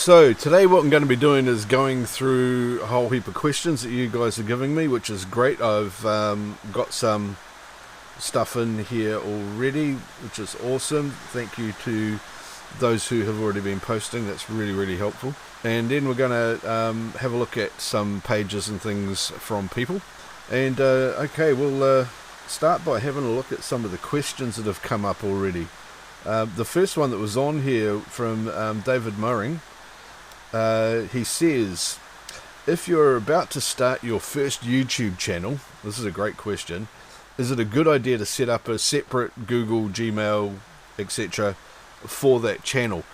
So today what I'm going to be doing is going through a whole heap of questions that you guys are giving me, which is great. I've got some stuff in here already, which is awesome. Thank you to those who have already been posting. That's really, really helpful. And then we're going to have a look at some pages and things from people. And okay, we'll start by having a look at some of the questions that have come up already. The first one that was on here from David Murring, he says, if you're about to start your first YouTube channel, this is a great question, is it a good idea to set up a separate Google, Gmail, etc. for that channel?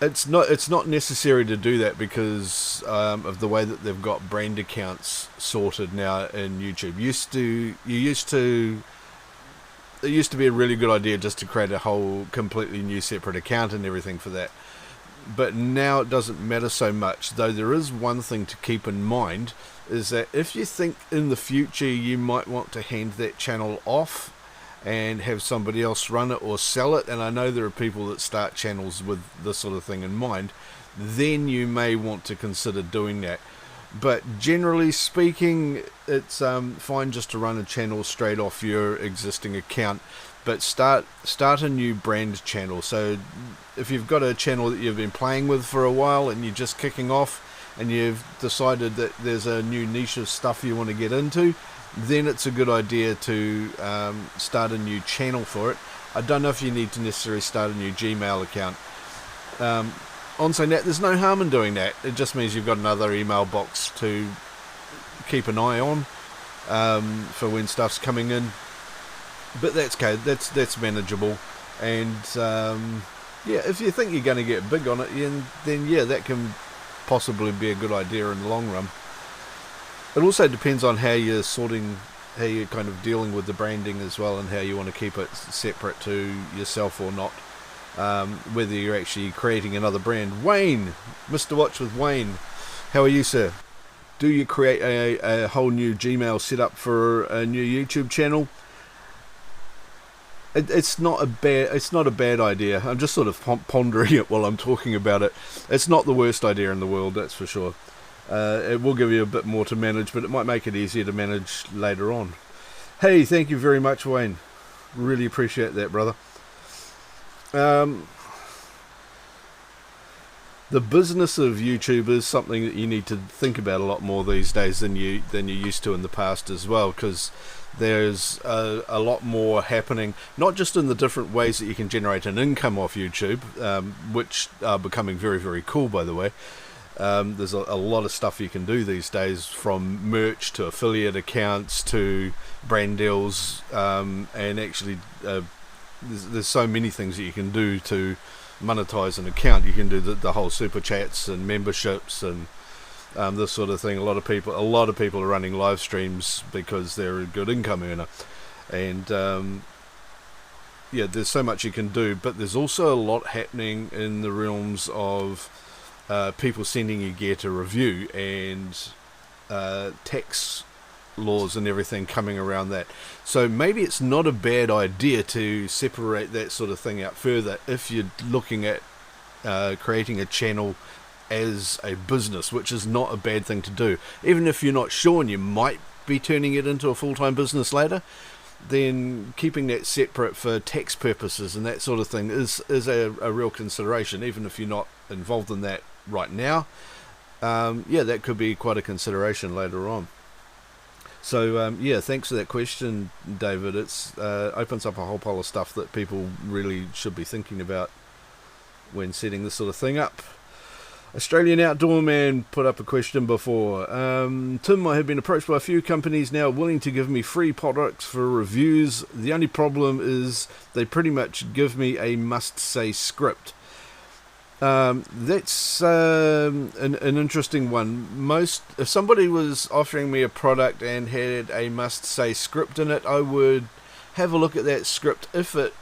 It's not necessary to do that because of the way that they've got brand accounts sorted now in YouTube. It used to be a really good idea just to create a whole completely new separate account and everything for that. But now it doesn't matter so much, though there is one thing to keep in mind, is that if you think in the future you might want to hand that channel off and have somebody else run it or sell it, and I know there are people that start channels with this sort of thing in mind, then you may want to consider doing that. But generally speaking, it's fine just to run a channel straight off your existing account, but start a new brand channel. So if you've got a channel that you've been playing with for a while and you're just kicking off and you've decided that there's a new niche of stuff you want to get into, then it's a good idea to start a new channel for it. I don't know if you need to necessarily start a new Gmail account. On saying that, there's no harm in doing that. It just means you've got another email box to keep an eye on for when stuff's coming in. But that's okay. That's manageable. And yeah, if you think you're going to get big on it, then yeah, that can possibly be a good idea in the long run. It also depends on how you're kind of dealing with the branding as well, and how you want to keep it separate to yourself or not. Whether you're actually creating another brand. Wayne, Mr. Watch with Wayne, how are you, sir? Do you create a whole new Gmail setup for a new YouTube channel? It's not a bad idea. I'm just sort of pondering it while I'm talking about it. It's not the worst idea in the world, that's for sure. It will give you a bit more to manage, but it might make it easier to manage later on. Hey, thank you very much, Wayne. Really appreciate that, brother. The business of YouTube is something that you need to think about a lot more these days than you used to in the past as well, because there's a lot more happening, not just in the different ways that you can generate an income off YouTube, which are becoming very, very cool, by the way. There's a lot of stuff you can do these days, from merch to affiliate accounts to brand deals, and actually there's so many things that you can do to monetize an account. You can do the whole super chats and memberships and this sort of thing. A lot of people are running live streams because they're a good income earner, and yeah, there's so much you can do. But there's also a lot happening in the realms of people sending you gear to review, and tax laws and everything coming around that. So maybe it's not a bad idea to separate that sort of thing out further if you're looking at creating a channel as a business, which is not a bad thing to do. Even if you're not sure and you might be turning it into a full-time business later, then keeping that separate for tax purposes and that sort of thing is a real consideration, even if you're not involved in that right now. Yeah, that could be quite a consideration later on. So yeah, thanks for that question, David. It's opens up a whole pile of stuff that people really should be thinking about when setting this sort of thing up. Australian Outdoor Man put up a question before. Tim, I have been approached by a few companies now willing to give me free products for reviews. The only problem is they pretty much give me a must-say script. That's an interesting one. If somebody was offering me a product and had a must-say script in it, I would have a look at that script. If it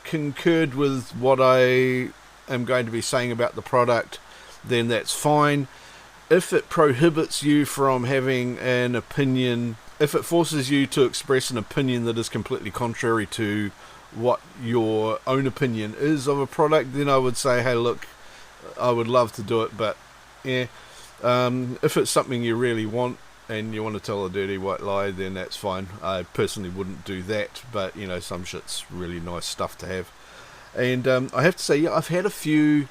concurred with what I am going to be saying about the product, then that's fine. If it prohibits you from having an opinion, if it forces you to express an opinion that is completely contrary to what your own opinion is of a product, then I would say, hey, look, I would love to do it, but yeah, if it's something you really want and you want to tell a dirty white lie, then that's fine. I personally wouldn't do that, but you know, some shit's really nice stuff to have. And I have to say, yeah, I've had a few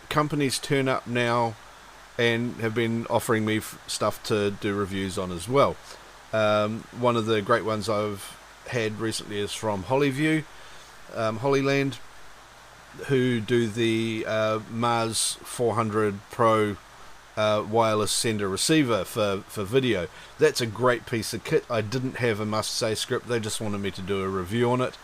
companies turn up now and have been offering me stuff to do reviews on as well. One of the great ones I've had recently is from Hollyview, Hollyland, who do the Mars 400 Pro wireless sender receiver for video. That's a great piece of kit. I didn't have a must-say script. They just wanted me to do a review on it.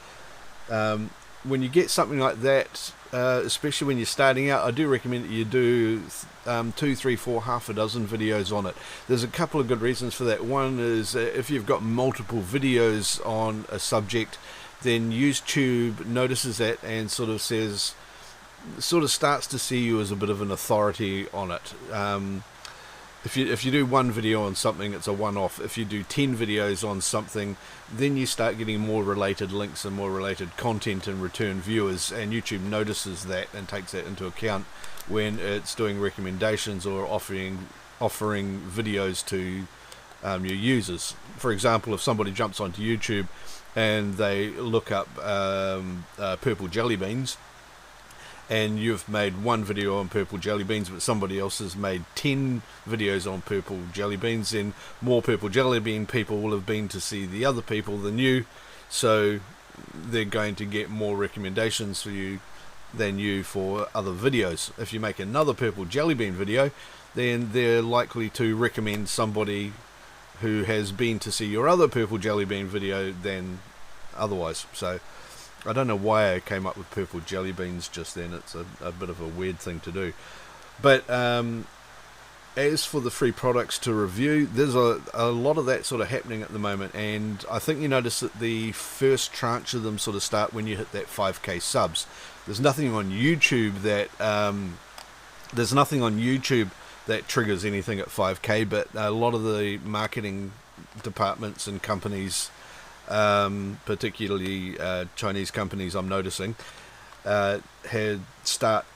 When you get something like that, especially when you're starting out, I do recommend that you do 2, 3, 4, half a dozen videos on it. There's a couple of good reasons for that. One is if you've got multiple videos on a subject, then YouTube notices that and sort of starts to see you as a bit of an authority on it. If you do one video on something, it's a one-off. If you do 10 videos on something, then you start getting more related links and more related content and return viewers, and YouTube notices that and takes that into account when it's doing recommendations or offering videos to your users. For example, if somebody jumps onto YouTube and they look up purple jelly beans, and you've made one video on purple jelly beans, but somebody else has made 10 videos on purple jelly beans, then more purple jelly bean people will have been to see the other people than you, so they're going to get more recommendations for you than you for other videos. If you make another purple jelly bean video, then they're likely to recommend somebody who has been to see your other purple jelly bean video than otherwise. So I don't know why I came up with purple jelly beans just then. It's a bit of a weird thing to do. But as for the free products to review, there's a lot of that sort of happening at the moment, and I think you notice that the first tranche of them sort of start when you hit that 5k subs. There's nothing on YouTube that triggers anything at 5k, but a lot of the marketing departments and companies, particularly Chinese companies, I'm noticing, start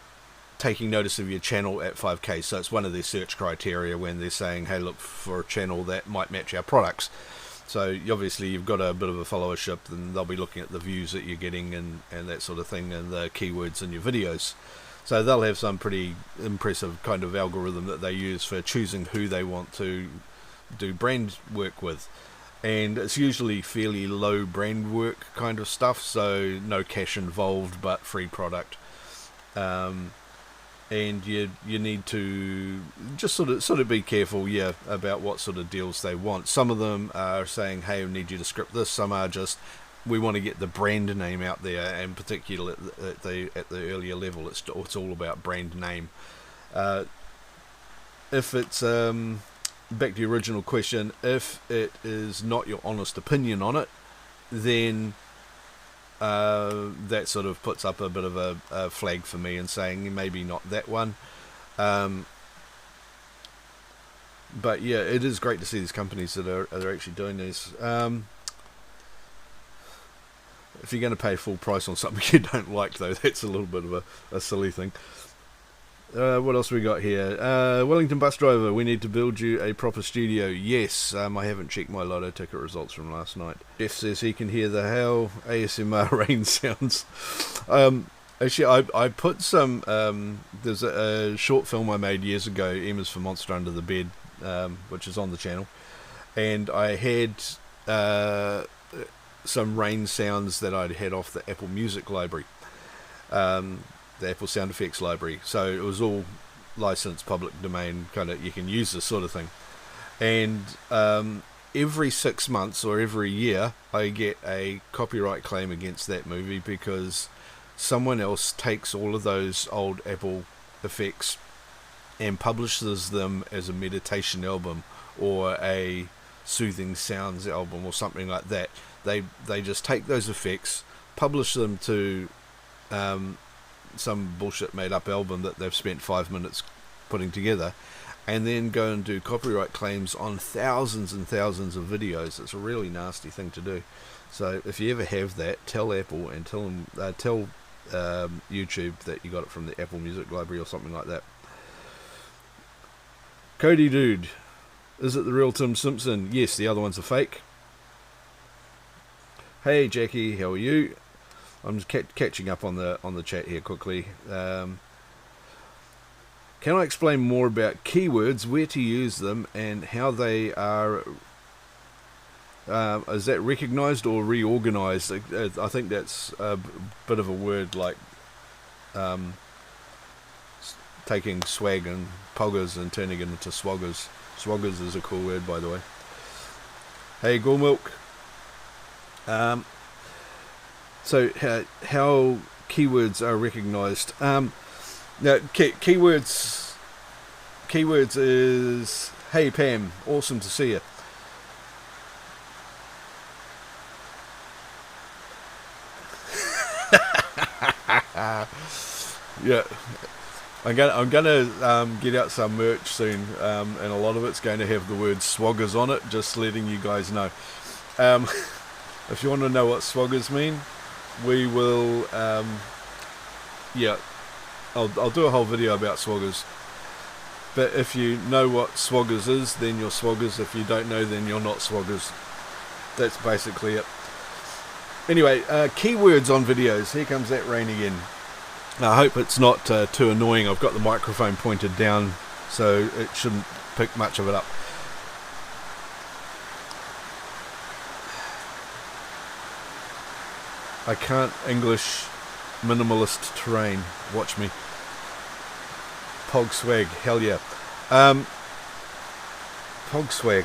taking notice of your channel at 5k. So it's one of their search criteria when they're saying, hey, look for a channel that might match our products. So obviously you've got a bit of a followership, and they'll be looking at the views that you're getting and that sort of thing, and the keywords in your videos. So they'll have some pretty impressive kind of algorithm that they use for choosing who they want to do brand work with. And it's usually fairly low brand work kind of stuff, so no cash involved, but free product. And you need to just sort of be careful, about what sort of deals they want. Some of them are saying, hey, we need you to script this. Some are just, we want to get the brand name out there, and particularly at the earlier level, it's all about brand name. If it's back to your original question, if it is not your honest opinion on it, then that sort of puts up a bit of a flag for me and saying maybe not that one. But yeah, it is great to see these companies that are actually doing this. If you're going to pay full price on something you don't like, though, that's a little bit of a silly thing. What else we got here? Wellington bus driver, we need to build you a proper studio. Yes, I haven't checked my lotto ticket results from last night. Jeff says he can hear the hail ASMR rain sounds. Actually, I put some, there's a short film I made years ago, Emma's for Monster Under the Bed, which is on the channel, and I had some rain sounds that I'd had off the Apple Music library. The Apple Sound Effects library, so it was all licensed public domain, kind of, you can use this sort of thing. And every 6 months or every year I get a copyright claim against that movie, because someone else takes all of those old Apple effects and publishes them as a meditation album or a soothing sounds album or something like that. They just take those effects, publish them to some bullshit made up album that they've spent 5 minutes putting together, and then go and do copyright claims on thousands and thousands of videos. It's a really nasty thing to do. So if you ever have that, tell Apple and tell YouTube that you got it from the Apple Music Library or something like that. Cody Dude, is it the real Tim Simpson? Yes, the other one's a fake. Hey Jackie, how are you? I'm just catching up on the chat here quickly. Can I explain more about keywords, where to use them, and how they are? Is that recognised or reorganised? I think that's a bit of a word, like taking swag and poggers and turning it into swoggers. Swoggers is a cool word, by the way. Hey, Gormilk. So how keywords are recognised? Now, keywords is, hey Pam, awesome to see you. Yeah, I'm gonna get out some merch soon, and a lot of it's going to have the word swoggers on it. Just letting you guys know. If you want to know what swoggers mean, we will. Yeah, I'll do a whole video about swoggers. But if you know what swoggers is, then you're swoggers. If you don't know, then you're not swoggers. That's basically it. Anyway, keywords on videos. Here comes that rain again. Now, I hope it's not too annoying. I've got the microphone pointed down, so it shouldn't pick much of it up. I can't English minimalist terrain. Watch me. Pog swag. Hell yeah. Pog swag.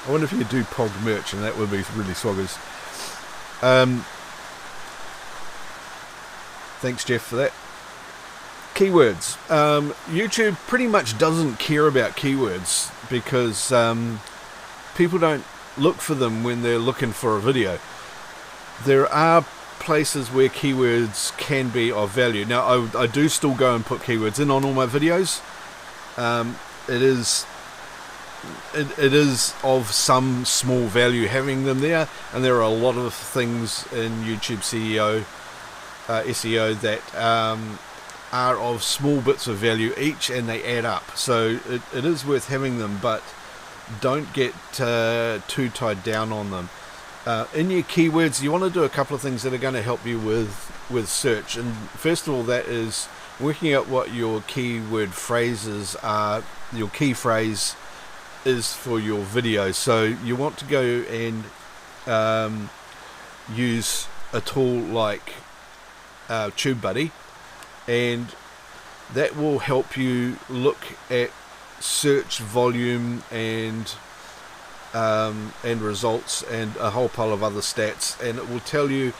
I wonder if you could do Pog merch, and that would be really swaggers. Thanks, Jeff, for that. Keywords. YouTube pretty much doesn't care about keywords because people don't look for them when they're looking for a video. There are places where keywords can be of value. Now, I do still go and put keywords in on all my videos. It is of some small value having them there, and there are a lot of things in YouTube SEO that are of small bits of value each, and they add up. So it is worth having them, but don't get too tied down on them. In your keywords, you want to do a couple of things that are going to help you with search. And first of all, that is working out what your keyword phrases are, your key phrase is for your video. So you want to go and use a tool like TubeBuddy, and that will help you look at search volume and results and a whole pile of other stats, and it will tell you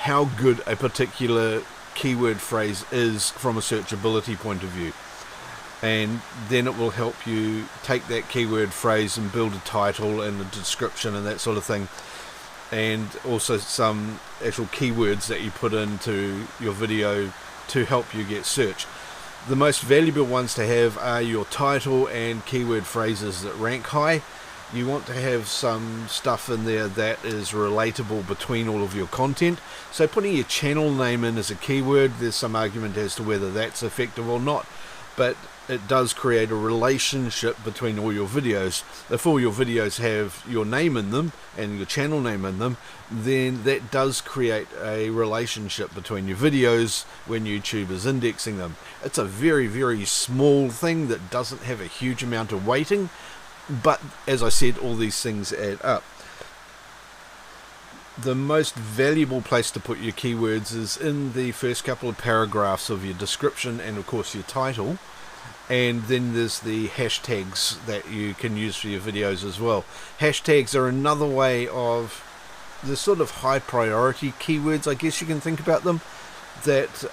how good a particular keyword phrase is from a searchability point of view. And then it will help you take that keyword phrase and build a title and a description and that sort of thing, and also some actual keywords that you put into your video to help you get search. The most valuable ones to have are your title and keyword phrases that rank high. You want to have some stuff in there that is relatable between all of your content. So putting your channel name in as a keyword, there's some argument as to whether that's effective or not, but it does create a relationship between all your videos. If all your videos have your name in them and your channel name in them, then that does create a relationship between your videos when YouTube is indexing them. It's a very, very small thing that doesn't have a huge amount of weighting, but as I said, all these things add up. The most valuable place to put your keywords is in the first couple of paragraphs of your description and of course your title. And then there's the hashtags that you can use for your videos as well. Hashtags are another way of the sort of high priority keywords, I guess you can think about them, that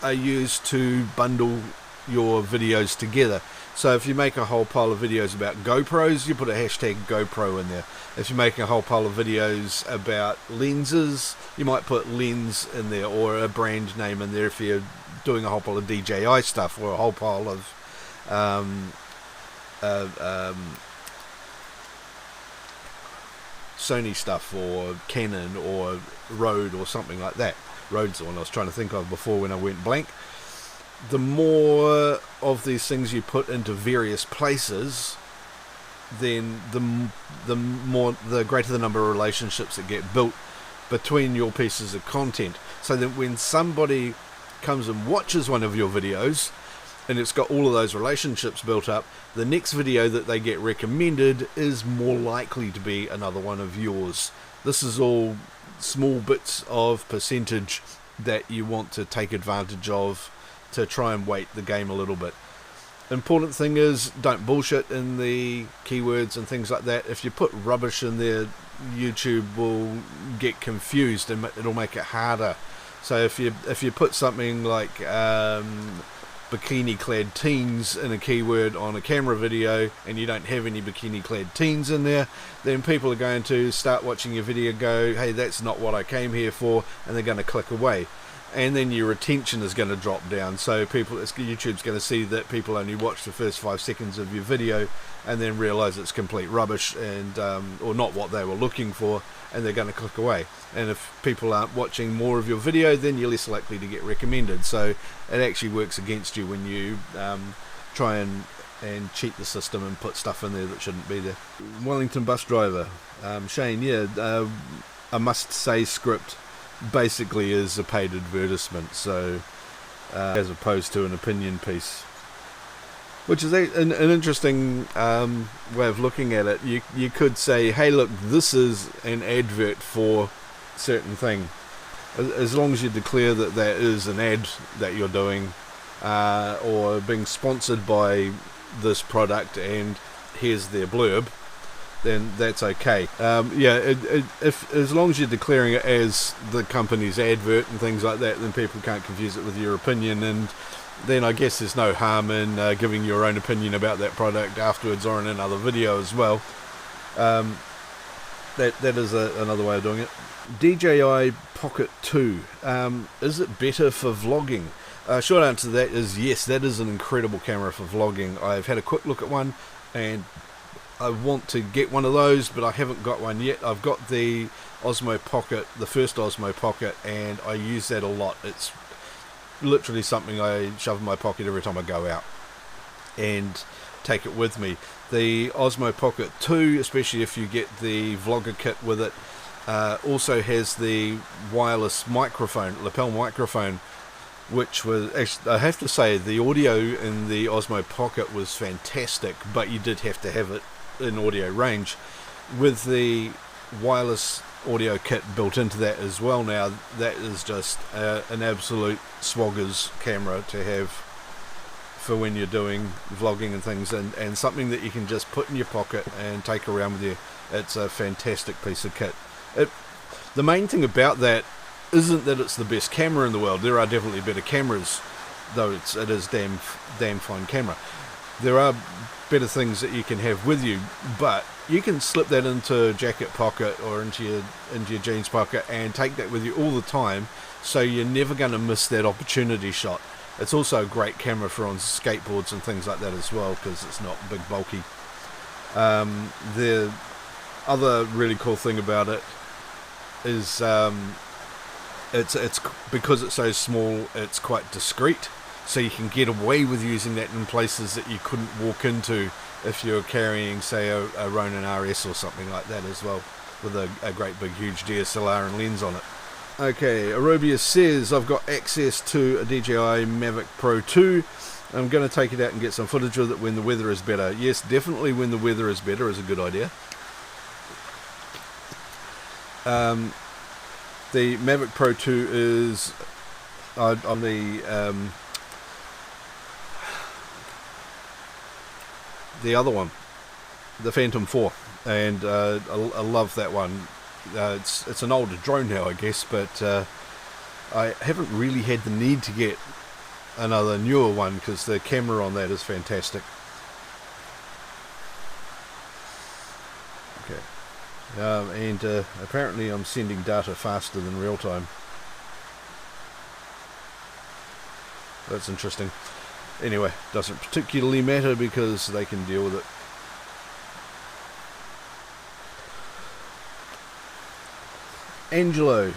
are used to bundle your videos together. So if you make a whole pile of videos about GoPros, you put a hashtag GoPro in there. If you're making a whole pile of videos about lenses, you might put lens in there, or a brand name in there if you're doing a whole pile of DJI stuff, or a whole pile of Sony stuff, or Canon, or Rode, or something like that. Road's the one I was trying to think of before when I went blank. The more of these things you put into various places, then the greater the number of relationships that get built between your pieces of content. So that when somebody comes and watches one of your videos and it's got all of those relationships built up, the next video that they get recommended is more likely to be another one of yours. This is all small bits of percentage that you want to take advantage of to try and weight the game a little bit. Important thing is, don't bullshit in the keywords and things like that. If you put rubbish in there, YouTube will get confused and it'll make it harder. So if you put something like bikini clad teens in a keyword on a camera video and you don't have any bikini clad teens in there, then people are going to start watching your video, go, hey, that's not what I came here for, and they're going to click away. And then your retention is going to drop down. So YouTube's going to see that people only watch the first 5 seconds of your video and then realise it's complete rubbish and or not what they were looking for, and they're going to click away. And if people aren't watching more of your video, then you're less likely to get recommended. So it actually works against you when you try and cheat the system and put stuff in there that shouldn't be there. Wellington bus driver, Shane, yeah, a must-say script basically is a paid advertisement, so as opposed to an opinion piece, which is an interesting way of looking at it. You could say, hey, look, this is an advert for certain thing, as long as you declare that that is an ad that you're doing, or being sponsored by this product and here's their blurb, then that's okay. If as long as you're declaring it as the company's advert and things like that, then people can't confuse it with your opinion, and then I guess there's no harm in giving your own opinion about that product afterwards or in another video as well. That is another way of doing it. DJI Pocket 2, is it better for vlogging? Short answer to that is yes, that is an incredible camera for vlogging. I've had a quick look at one and I want to get one of those, but I haven't got one yet. I've got the Osmo Pocket, the first Osmo Pocket, and I use that a lot. It's literally something I shove in my pocket every time I go out and take it with me. The Osmo Pocket 2, especially if you get the vlogger kit with it, also has the wireless microphone, lapel microphone, which was actually, I have to say, the audio in the Osmo Pocket was fantastic, but you did have to have it in audio range. With the wireless audio kit built into that as well now, that is just an absolute swagger's camera to have for when you're doing vlogging and things, and something that you can just put in your pocket and take around with you. It's a fantastic piece of kit. The main thing about that isn't that it's the best camera in the world. There are definitely better cameras, though it is damn fine camera. There are better things that you can have with you, but you can slip that into a jacket pocket or into your jeans pocket and take that with you all the time, so you're never going to miss that opportunity shot. It's also a great camera for on skateboards and things like that as well, because it's not big bulky. The other really cool thing about it is it's because it's so small, it's quite discreet, so you can get away with using that in places that you couldn't walk into if you're carrying, say, a Ronin RS or something like that as well, with a great big huge DSLR and lens on it. Okay, Aerobius says, I've got access to a DJI Mavic Pro 2. I'm going to take it out and get some footage with it when the weather is better. Yes, definitely when the weather is better is a good idea. The Mavic Pro 2 is on the other one, the Phantom 4, and I love that one. It's an older drone now, I guess, but I haven't really had the need to get another newer one because the camera on that is fantastic. Okay, and apparently I'm sending data faster than real time. That's interesting. Anyway, doesn't particularly matter because they can deal with it. Angelo,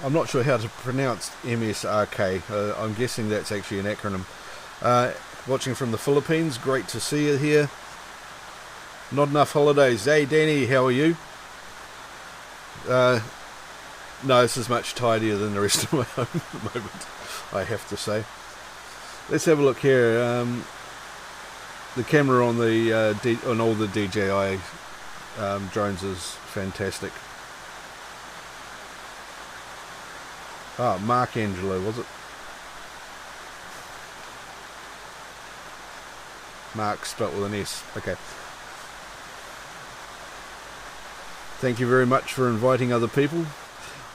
I'm not sure how to pronounce MSRK. I'm guessing that's actually an acronym. Watching from the Philippines. Great to see you here. Not enough holidays. Hey Danny, how are you? No, this is much tidier than the rest of my home at the moment, I have to say. Let's have a look here. The camera on the on all the DJI drones is fantastic. Mark Angelo, was it? Mark spelt with an S. Okay. Thank you very much for inviting other people.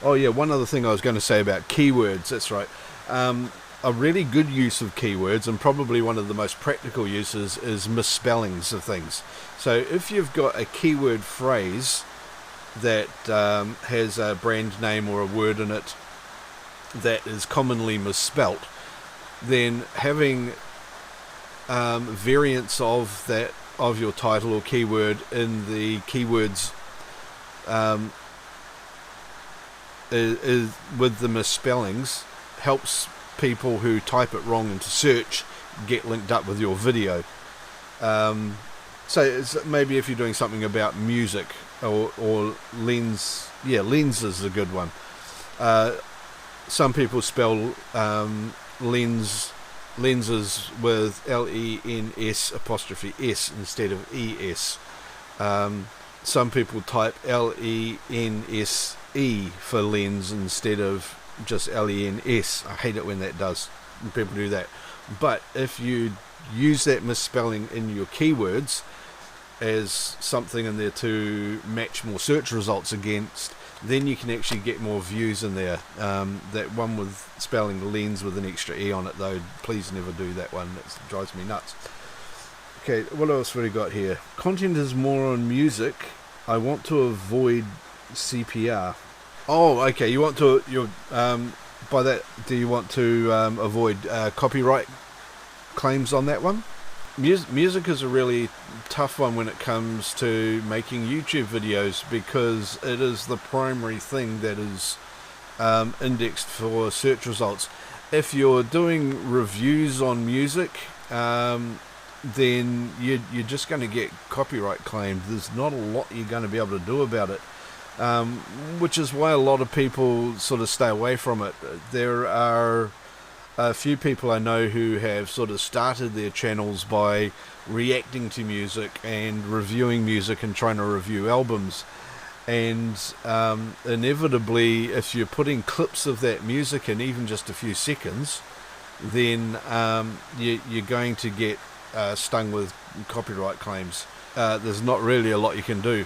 Oh yeah, one other thing I was going to say about keywords, that's right. A really good use of keywords, and probably one of the most practical uses, is misspellings of things. So if you've got a keyword phrase that has a brand name or a word in it that is commonly misspelt, then having variants of that, of your title or keyword in the keywords is with the misspellings, helps people who type it wrong into search get linked up with your video. So it's maybe if you're doing something about music or lens, lens is a good one. Some people spell lenses with LENS apostrophe S instead of ES. Some people type LENSE for lens instead of just LENS. I hate it when that does, when people do that. But if you use that misspelling in your keywords as something in there to match more search results against, then you can actually get more views in there. That one with spelling lens with an extra E on it, though, please never do that one. It drives me nuts. Okay, what else have we got here? Content is more on music. I want to avoid CPR. Oh, okay. You want to, by that, do you want to avoid copyright claims on that one? Music is a really tough one when it comes to making YouTube videos, because it is the primary thing that is indexed for search results. If you're doing reviews on music, then you're just going to get copyright claimed. There's not a lot you're going to be able to do about it, which is why a lot of people sort of stay away from it. There are a few people I know who have sort of started their channels by reacting to music and reviewing music and trying to review albums, and inevitably, if you're putting clips of that music in even just a few seconds, then you're going to get stung with copyright claims. There's not really a lot you can do.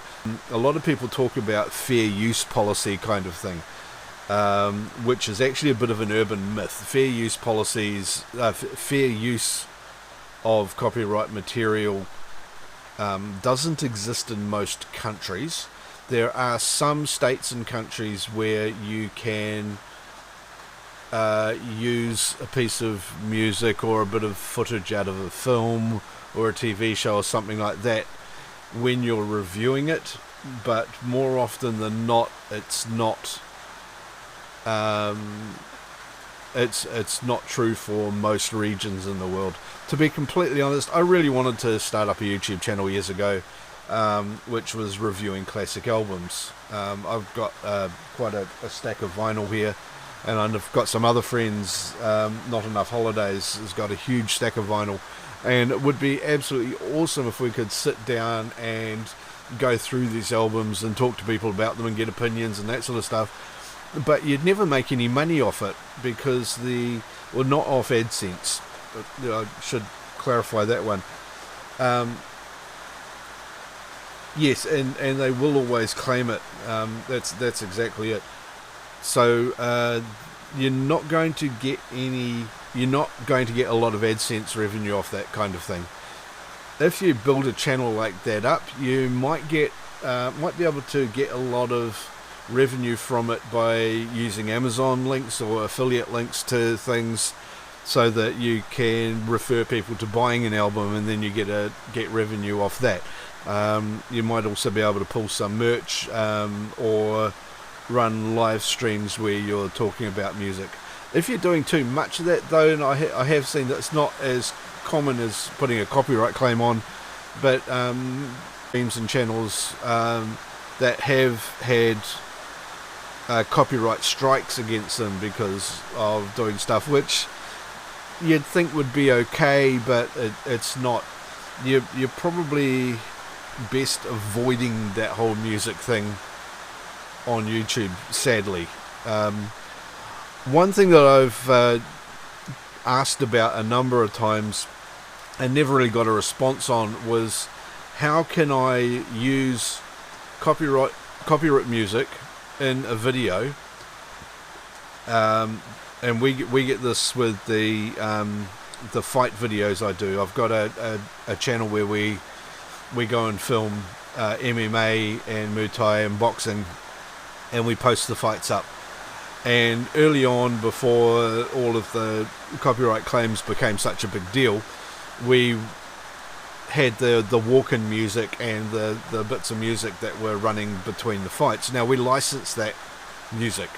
A lot of people talk about fair use policy kind of thing, which is actually a bit of an urban myth. Fair use policies, fair use of copyright material doesn't exist in most countries. There are some states and countries where you can use a piece of music or a bit of footage out of a film or a TV show or something like that when you're reviewing it, but more often than not, it's not true for most regions in the world. To be completely honest, I really wanted to start up a YouTube channel years ago, which was reviewing classic albums. I've got quite a stack of vinyl here, and I've got some other friends. Not Enough Holidays has got a huge stack of vinyl, and it would be absolutely awesome if we could sit down and go through these albums and talk to people about them and get opinions and that sort of stuff. But you'd never make any money off it, because not off AdSense. I should clarify that one. Yes, and they will always claim it. That's exactly it. So you're not going to get a lot of AdSense revenue off that kind of thing. If you build a channel like that up, you might be able to get a lot of revenue from it by using Amazon links or affiliate links to things, so that you can refer people to buying an album, and then you get revenue off that. You might also be able to pull some merch or run live streams where you're talking about music. If you're doing too much of that though, and I have seen that it's not as common as putting a copyright claim on, but streams and channels that have had copyright strikes against them because of doing stuff which you'd think would be okay, but it's not. You're probably best avoiding that whole music thing on YouTube, sadly. One thing that I've asked about a number of times and never really got a response on was, how can I use copyright music in a video? And we get this with the fight videos I do. I've got a channel where we go and film MMA and Muay Thai and boxing, and we post the fights up. And early on, before all of the copyright claims became such a big deal, we had the walk-in music and the bits of music that were running between the fights. Now, we licensed that music,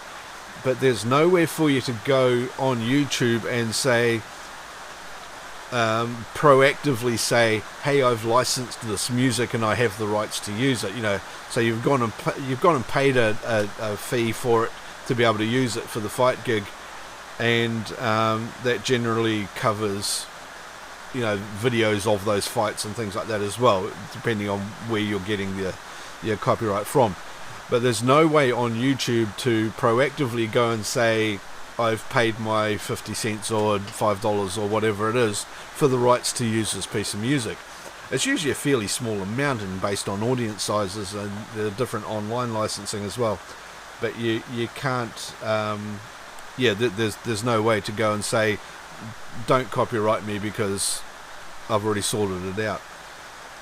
but there's nowhere for you to go on YouTube and say, proactively say, hey, I've licensed this music and I have the rights to use it. So you've gone and paid a fee for it to be able to use it for the fight gig, and that generally covers videos of those fights and things like that as well, depending on where you're getting your copyright from. But there's no way on YouTube to proactively go and say, I've paid my 50 cents or $5 or whatever it is for the rights to use this piece of music. It's usually a fairly small amount, and based on audience sizes and the different online licensing as well. But you can't, there's no way to go and say, don't copyright me because I've already sorted it out.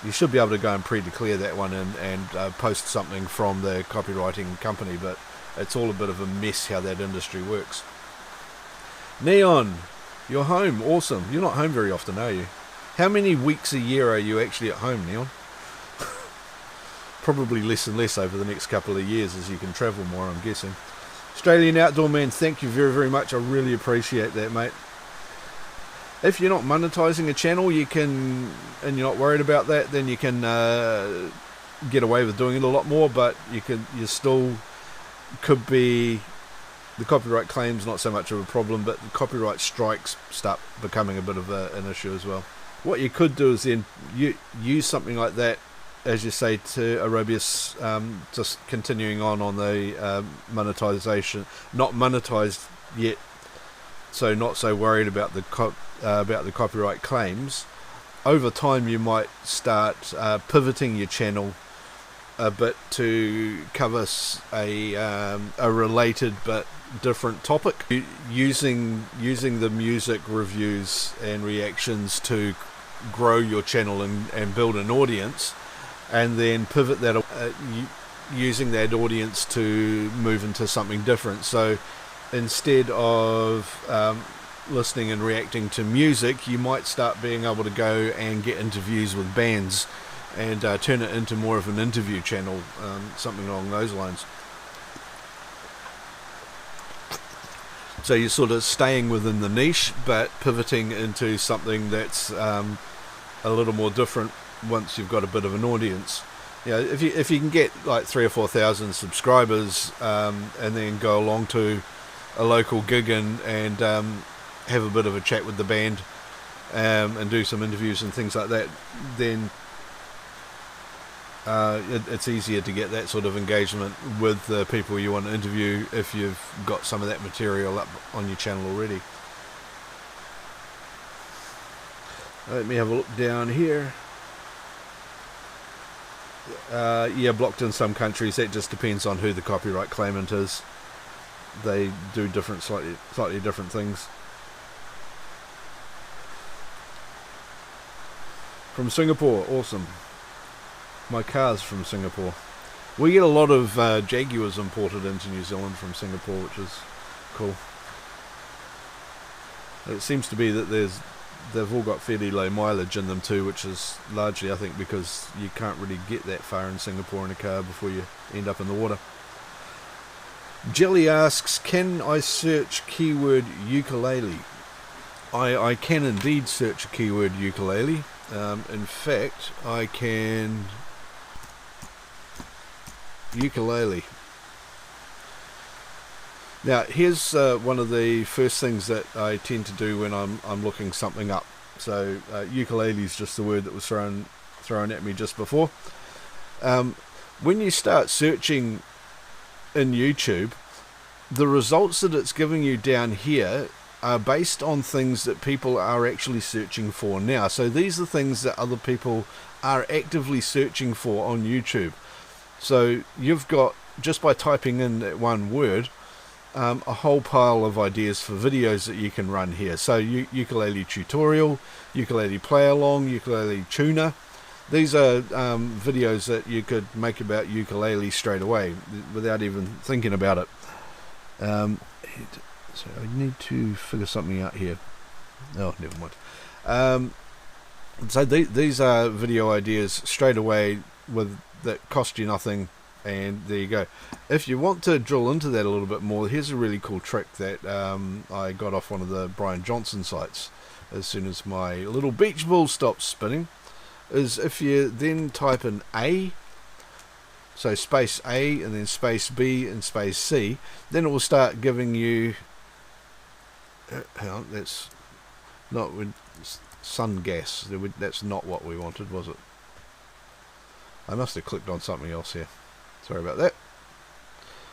You should be able to go and pre-declare that one and post something from the copywriting company, but it's all a bit of a mess how that industry works. Neon, you're home. Awesome. You're not home very often, are you? How many weeks a year are you actually at home, Neon? Probably less and less over the next couple of years as you can travel more, I'm guessing. Australian Outdoor Man, thank you very, very much. I really appreciate that, mate. If you're not monetizing a channel, you can, and you're not worried about that, then you can get away with doing it a lot more, but you still could be, the copyright claim's not so much of a problem, but the copyright strikes start becoming a bit of an issue as well. What you could do is then use something like that, as you say, to Aerobius, just continuing on the monetization, not monetized yet, so not so worried about the copyright claims. Over time, you might start pivoting your channel a bit to cover a related but different topic, using the music reviews and reactions to grow your channel and build an audience, and then pivot that using that audience to move into something different. So instead of listening and reacting to music, you might start being able to go and get interviews with bands and turn it into more of an interview channel, something along those lines. So you're sort of staying within the niche, but pivoting into something that's a little more different once you've got a bit of an audience. If you can get like 3,000 or 4,000 subscribers, and then go along to a local gig and have a bit of a chat with the band, and do some interviews and things like that, then it's easier to get that sort of engagement with the people you want to interview if you've got some of that material up on your channel already. Let me have a look down here. Blocked in some countries. That just depends on who the copyright claimant is. They do slightly different things. From Singapore, awesome. My car's from Singapore. We get a lot of Jaguars imported into New Zealand from Singapore, which is cool. It seems to be that they've all got fairly low mileage in them too, which is largely, I think, because you can't really get that far in Singapore in a car before you end up in the water. Jelly asks, can I search keyword ukulele? I can indeed search a keyword ukulele. In fact, I can ukulele. Now, here's one of the first things that I tend to do when I'm looking something up. So, ukulele is just the word that was thrown at me just before. When you start searching in YouTube, the results that it's giving you down here are based on things that people are actually searching for now. So these are things that other people are actively searching for on YouTube. So you've got, just by typing in that one word, a whole pile of ideas for videos that you can run here. So ukulele tutorial, ukulele play along, ukulele tuner. These are videos that you could make about ukulele straight away without even thinking about it. So I need to figure something out here. Oh, never mind. So these are video ideas straight away that cost you nothing, and there you go. If you want to drill into that a little bit more, here's a really cool trick that I got off one of the Brian Johnson sites as soon as my little beach ball stops spinning. Is if you then type in A, so space A and then space B and space C, then it will start giving you, hang on, that's not with sun gas, that's not what we wanted, was it? I must have clicked on something else here, sorry about that.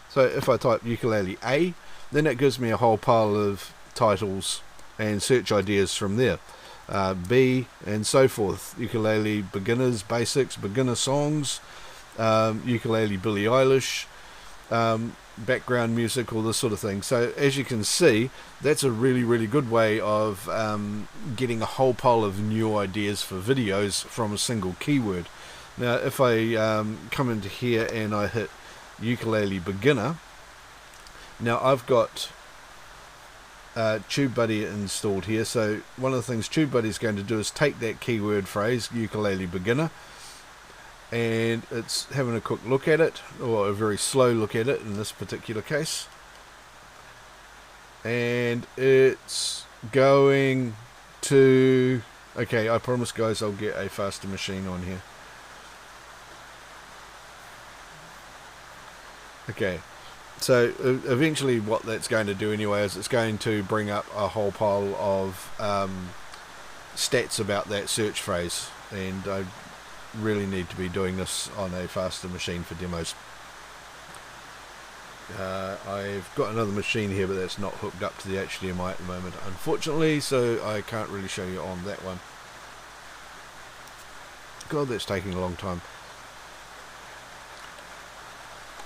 So if I type ukulele A, then it gives me a whole pile of titles and search ideas from there. B and so forth. Ukulele beginners, basics, beginner songs, ukulele Billie Eilish, background music, all this sort of thing. So as you can see, that's a really good way of getting a whole pile of new ideas for videos from a single keyword. Now if I come into here and I hit ukulele beginner, now I've got TubeBuddy installed here. So one of the things TubeBuddy is going to do is take that keyword phrase, ukulele beginner, and it's having a quick look at it, or a very slow look at it in this particular case, and it's going to, okay, I promise guys I'll get a faster machine on here. Okay, so eventually what that's going to do anyway is it's going to bring up a whole pile of stats about that search phrase, and I really need to be doing this on a faster machine for demos. I've got another machine here, but that's not hooked up to the HDMI at the moment, unfortunately, so I can't really show you on that one. God, that's taking a long time.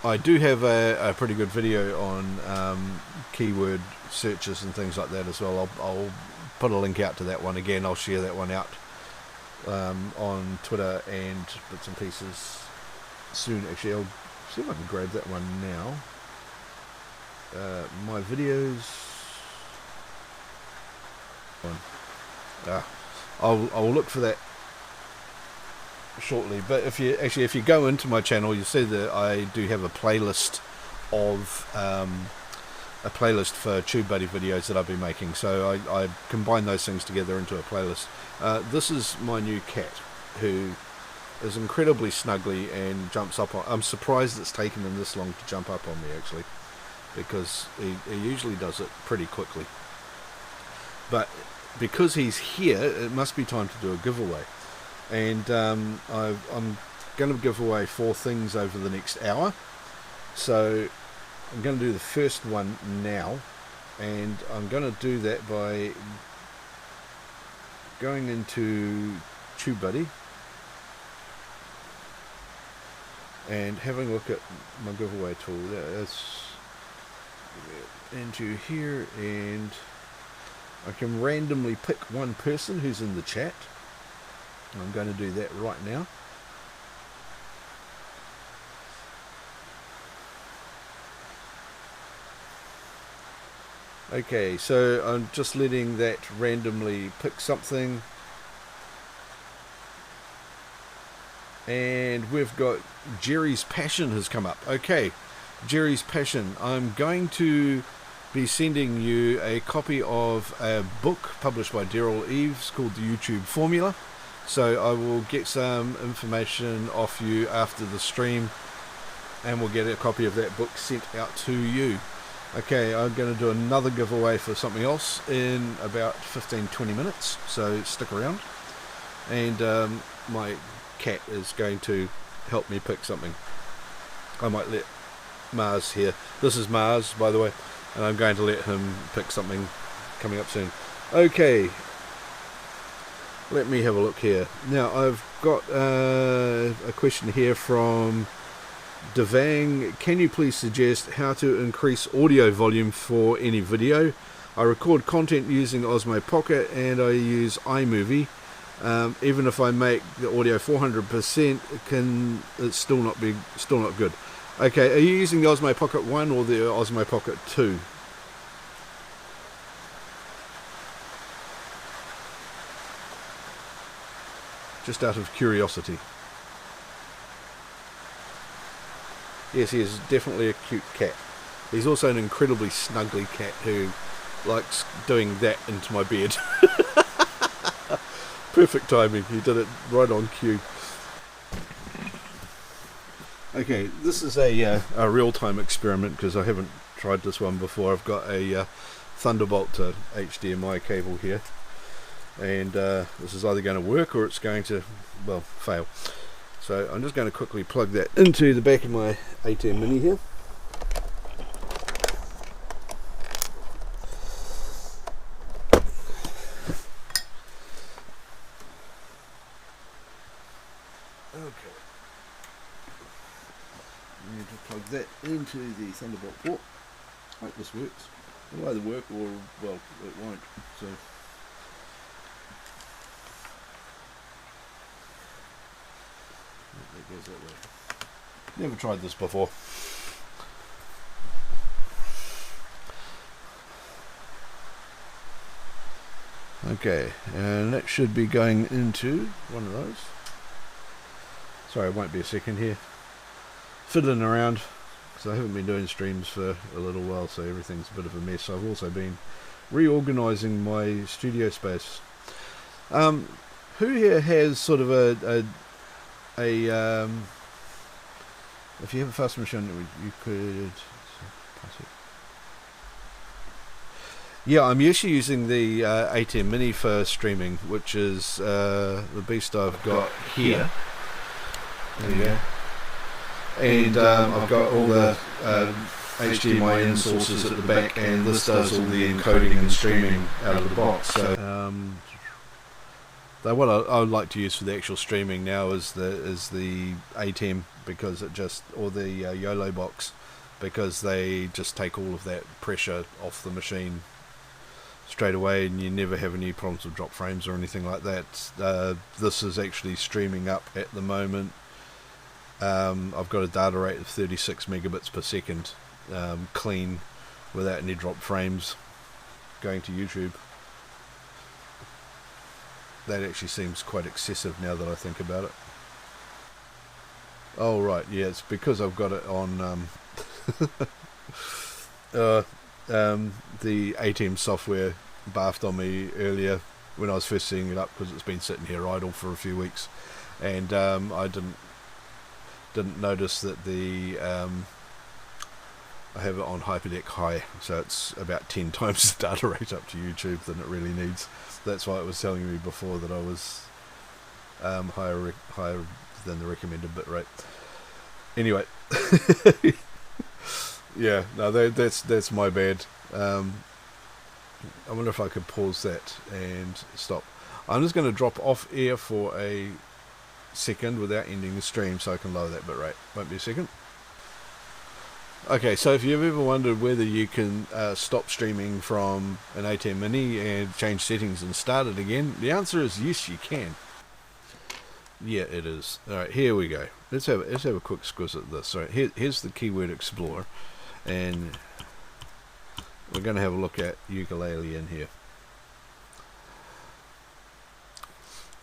I do have a pretty good video on keyword searches and things like that as well. I'll put a link out to that one again. I'll share that one out on Twitter and bits and pieces soon. Actually, I'll see if I can grab that one now. My videos. I'll look for that shortly, but if you go into my channel, you'll see that I do have a playlist of for TubeBuddy videos that I've been making. So I combine those things together into a playlist. This is my new cat, who is incredibly snuggly and jumps up on. I'm surprised it's taken him this long to jump up on me, actually, because he usually does it pretty quickly. But because he's here, it must be time to do a giveaway. And I'm going to give away 4 things over the next hour. So I'm going to do the first one now, and I'm going to do that by going into TubeBuddy and having a look at my giveaway tool. That's into here, and I can randomly pick one person who's in the chat. I'm going to do that right now. Okay, so I'm just letting that randomly pick something. And we've got Jerry's Passion has come up. Okay, Jerry's Passion. I'm going to be sending you a copy of a book published by Daryl Eves called The YouTube Formula. So I will get some information off you after the stream, and we'll get a copy of that book sent out to you. Okay, I'm going to do another giveaway for something else in about 15-20 minutes, so stick around. And my cat is going to help me pick something. I might let Mars here. This is Mars, by the way, and I'm going to let him pick something coming up soon. Okay, let me have a look here. Now, I've got a question here from Devang. Can you please suggest how to increase audio volume for any video? I record content using the Osmo Pocket and I use iMovie. Even if I make the audio 400%, it's still not good. Okay, are you using the Osmo Pocket 1 or the Osmo Pocket 2? Just out of curiosity. Yes, he is definitely a cute cat. He's also an incredibly snuggly cat who likes doing that into my bed. Perfect timing. He did it right on cue. Okay, this is a real-time experiment because I haven't tried this one before. I've got a Thunderbolt to HDMI cable here, and this is either going to work or it's going to, well, fail. So I'm just going to quickly plug that into the back of my ATEM Mini here. Okay. I need to plug that into the Thunderbolt port. Hope this works. It'll either work or, well, it won't. So. That goes that way. Never tried this before. Okay, and that should be going into one of those. Sorry, it won't be a second here. Fiddling around, because I haven't been doing streams for a little while, so everything's a bit of a mess. I've also been reorganising my studio space. Who here has sort of a if you have a fast machine, you could. Yeah, I'm usually using the ATEM Mini for streaming, which is the beast I've got here. There you go. And I've got all the HDMI in sources at the back, and this does all the encoding and streaming out of the box. So what I would like to use for the actual streaming now is the ATEM, because it just, or the YOLO box, because they just take all of that pressure off the machine straight away, and you never have any problems with drop frames or anything like that. This is actually streaming up at the moment. I've got a data rate of 36 megabits per second, clean, without any drop frames going to YouTube. That actually seems quite excessive now that I think about it. Oh right, yeah, it's because I've got it on the ATEM software baffed on me earlier when I was first setting it up, because it's been sitting here idle for a few weeks, and I didn't notice that I have it on Hyperdeck High, so it's about 10 times the data rate up to YouTube than it really needs. That's why it was telling me before that I was higher than the recommended bit rate. Anyway, yeah, no, that's my bad. I wonder if I could pause that and stop. I'm just going to drop off air for a second without ending the stream so I can lower that bit rate. Won't be a second. Okay, so if you've ever wondered whether you can stop streaming from an ATEM Mini and change settings and start it again, the answer is yes, you can. Yeah, it is. Alright, here we go. Let's have a quick squiz at this. All right, here's the Keyword Explorer, and we're going to have a look at ukulele in here.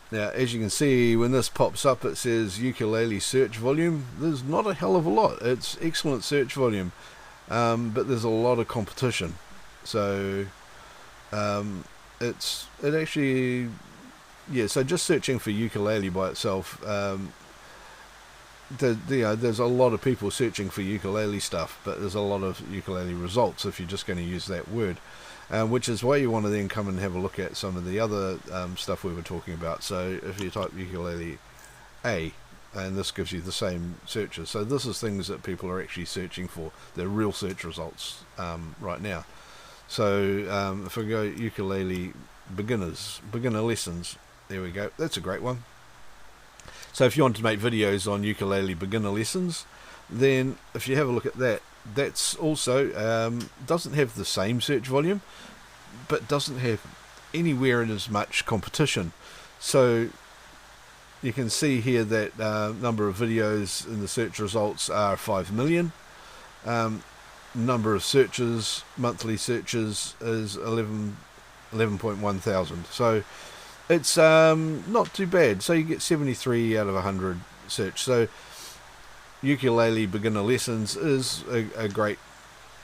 Now, as you can see, when this pops up, it says ukulele search volume. There's not a hell of a lot. It's excellent search volume, but there's a lot of competition. So it actually, yeah. So just searching for ukulele by itself, there's a lot of people searching for ukulele stuff, but there's a lot of ukulele results if you're just going to use that word. Which is why you want to then come and have a look at some of the other stuff we were talking about. So if you type ukulele A, and this gives you the same searches. So this is things that people are actually searching for. They're real search results right now. So if I go ukulele beginner lessons, there we go. That's a great one. So if you want to make videos on ukulele beginner lessons, then if you have a look at that, that's also doesn't have the same search volume, but doesn't have anywhere in as much competition. So you can see here that number of videos in the search results are 5 million. Number of searches, monthly searches, is 11.1 thousand. So it's not too bad. So you get 73 out of 100 search. So ukulele beginner lessons is a great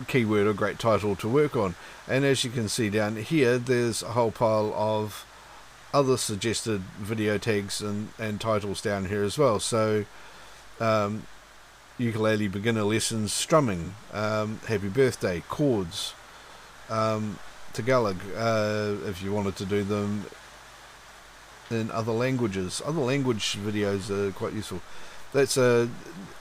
keyword, a great title to work on. And as you can see down here, there's a whole pile of other suggested video tags and titles down here as well. So ukulele beginner lessons strumming, happy birthday, chords, Tagalog, if you wanted to do them in other languages. Other language videos are quite useful. That's a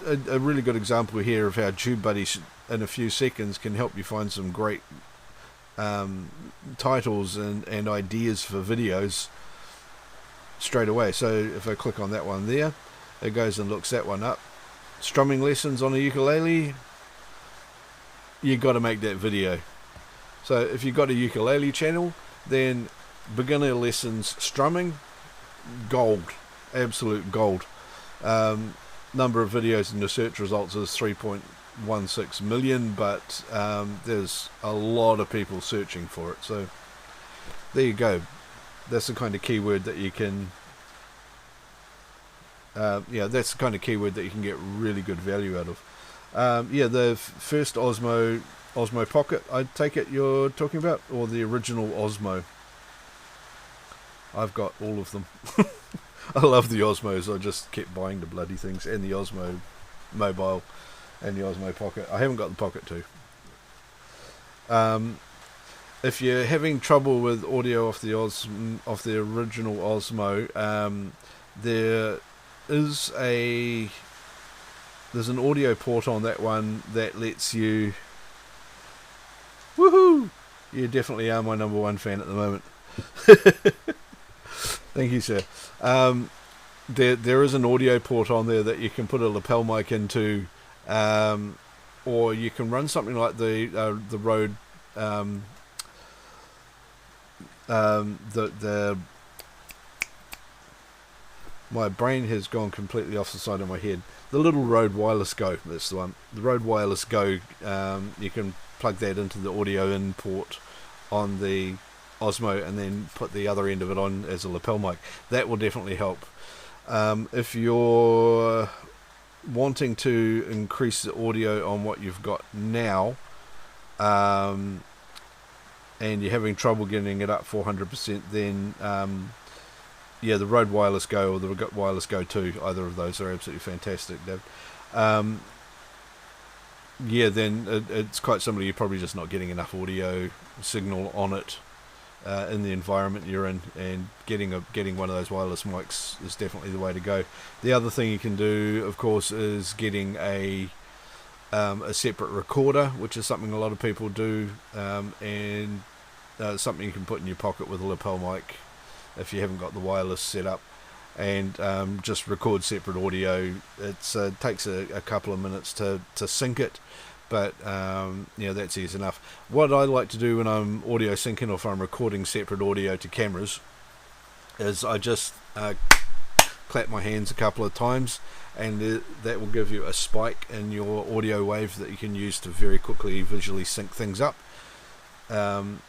really good example here of how TubeBuddy in a few seconds can help you find some great titles and ideas for videos straight away. So if I click on that one there, it goes and looks that one up. Strumming lessons on a ukulele, you got to make that video. So if you've got a ukulele channel, then beginner lessons strumming, gold, absolute gold. Number of videos in the search results is 3.16 million, but there's a lot of people searching for it. So there you go. That's the kind of keyword that you can that's the kind of keyword that you can get really good value out of. The first Osmo Pocket, I take it you're talking about, or the original Osmo? I've got all of them. I love the Osmos. I just kept buying the bloody things, and the Osmo Mobile and the Osmo Pocket. I haven't got the Pocket 2. If you're having trouble with audio off the original Osmo, there's an audio port on that one that lets you. Woohoo! You definitely are my number one fan at the moment. Thank you, sir. There is an audio port on there that you can put a lapel mic into, or you can run something like the Rode, my brain has gone completely off the side of my head. The little Rode Wireless Go, that's the one. The Rode Wireless Go, you can plug that into the audio in port on the Osmo and then put the other end of it on as a lapel mic. That will definitely help. If you're wanting to increase the audio on what you've got now, and you're having trouble getting it up 400%, then the Rode Wireless Go or the Wireless Go 2, either of those are absolutely fantastic, Dave. Then it's quite simply you're probably just not getting enough audio signal on it in the environment you're in, and getting one of those wireless mics is definitely the way to go. The other thing you can do, of course, is getting a separate recorder, which is something a lot of people do, and something you can put in your pocket with a lapel mic if you haven't got the wireless set up, and just record separate audio. It takes a couple of minutes to sync it, but that's easy enough. What I like to do when I'm audio syncing or if I'm recording separate audio to cameras is I just clap my hands a couple of times, and that will give you a spike in your audio wave that you can use to very quickly visually sync things up, and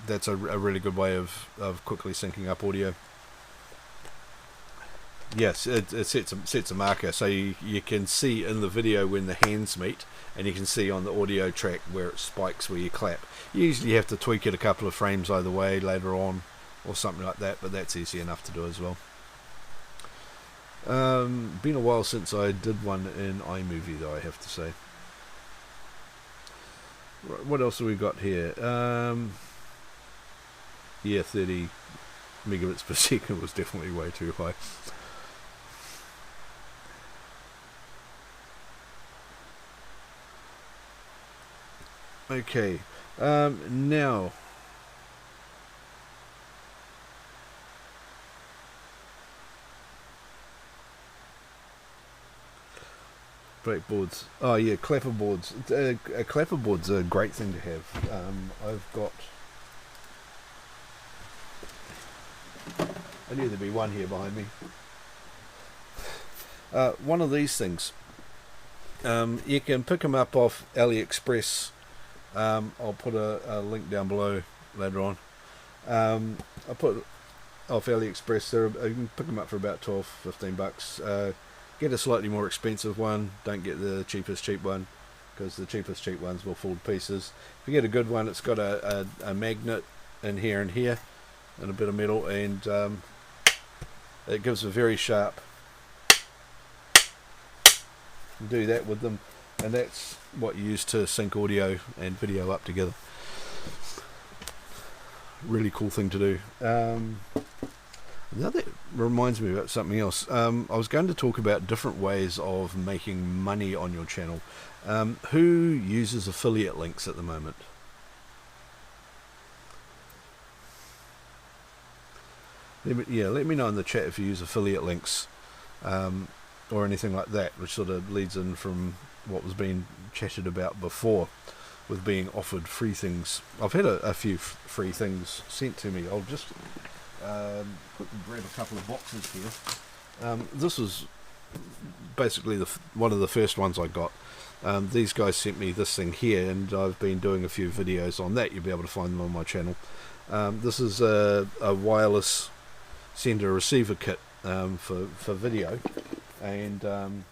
that's a really good way of quickly syncing up audio. Yes, it sets a marker, so you can see in the video when the hands meet, and you can see on the audio track where it spikes where you clap. You usually have to tweak it a couple of frames either way later on, or something like that, but that's easy enough to do as well. Been a while since I did one in iMovie, though, I have to say. Right, what else have we got here? Yeah, 30 megabits per second was definitely way too high. Okay, now breakboards. Oh yeah, clapperboards. A clapperboard's a great thing to have. I've got. I knew there'd be one here behind me. One of these things. You can pick them up off AliExpress. I'll put a link down below later on. I'll put off AliExpress. You can pick them up for about $12-15. Get a slightly more expensive one. Don't get the cheapest cheap one, because the cheapest cheap ones will fall to pieces. If you get a good one, it's got a magnet in here and here, and a bit of metal, and it gives a very sharp. Do that with them, and that's what you use to sync audio and video up together. Really cool thing to do. That reminds me about something else. I was going to talk about different ways of making money on your channel. Who uses affiliate links at the moment? Let me know in the chat if you use affiliate links, or anything like that, which sort of leads in from what was being chatted about before with being offered free things. I've had a few free things sent to me. I'll just quickly grab a couple of boxes here. This was basically one of the first ones I got. These guys sent me this thing here, and I've been doing a few videos on that. You'll be able to find them on my channel. This is a wireless sender receiver kit for video, and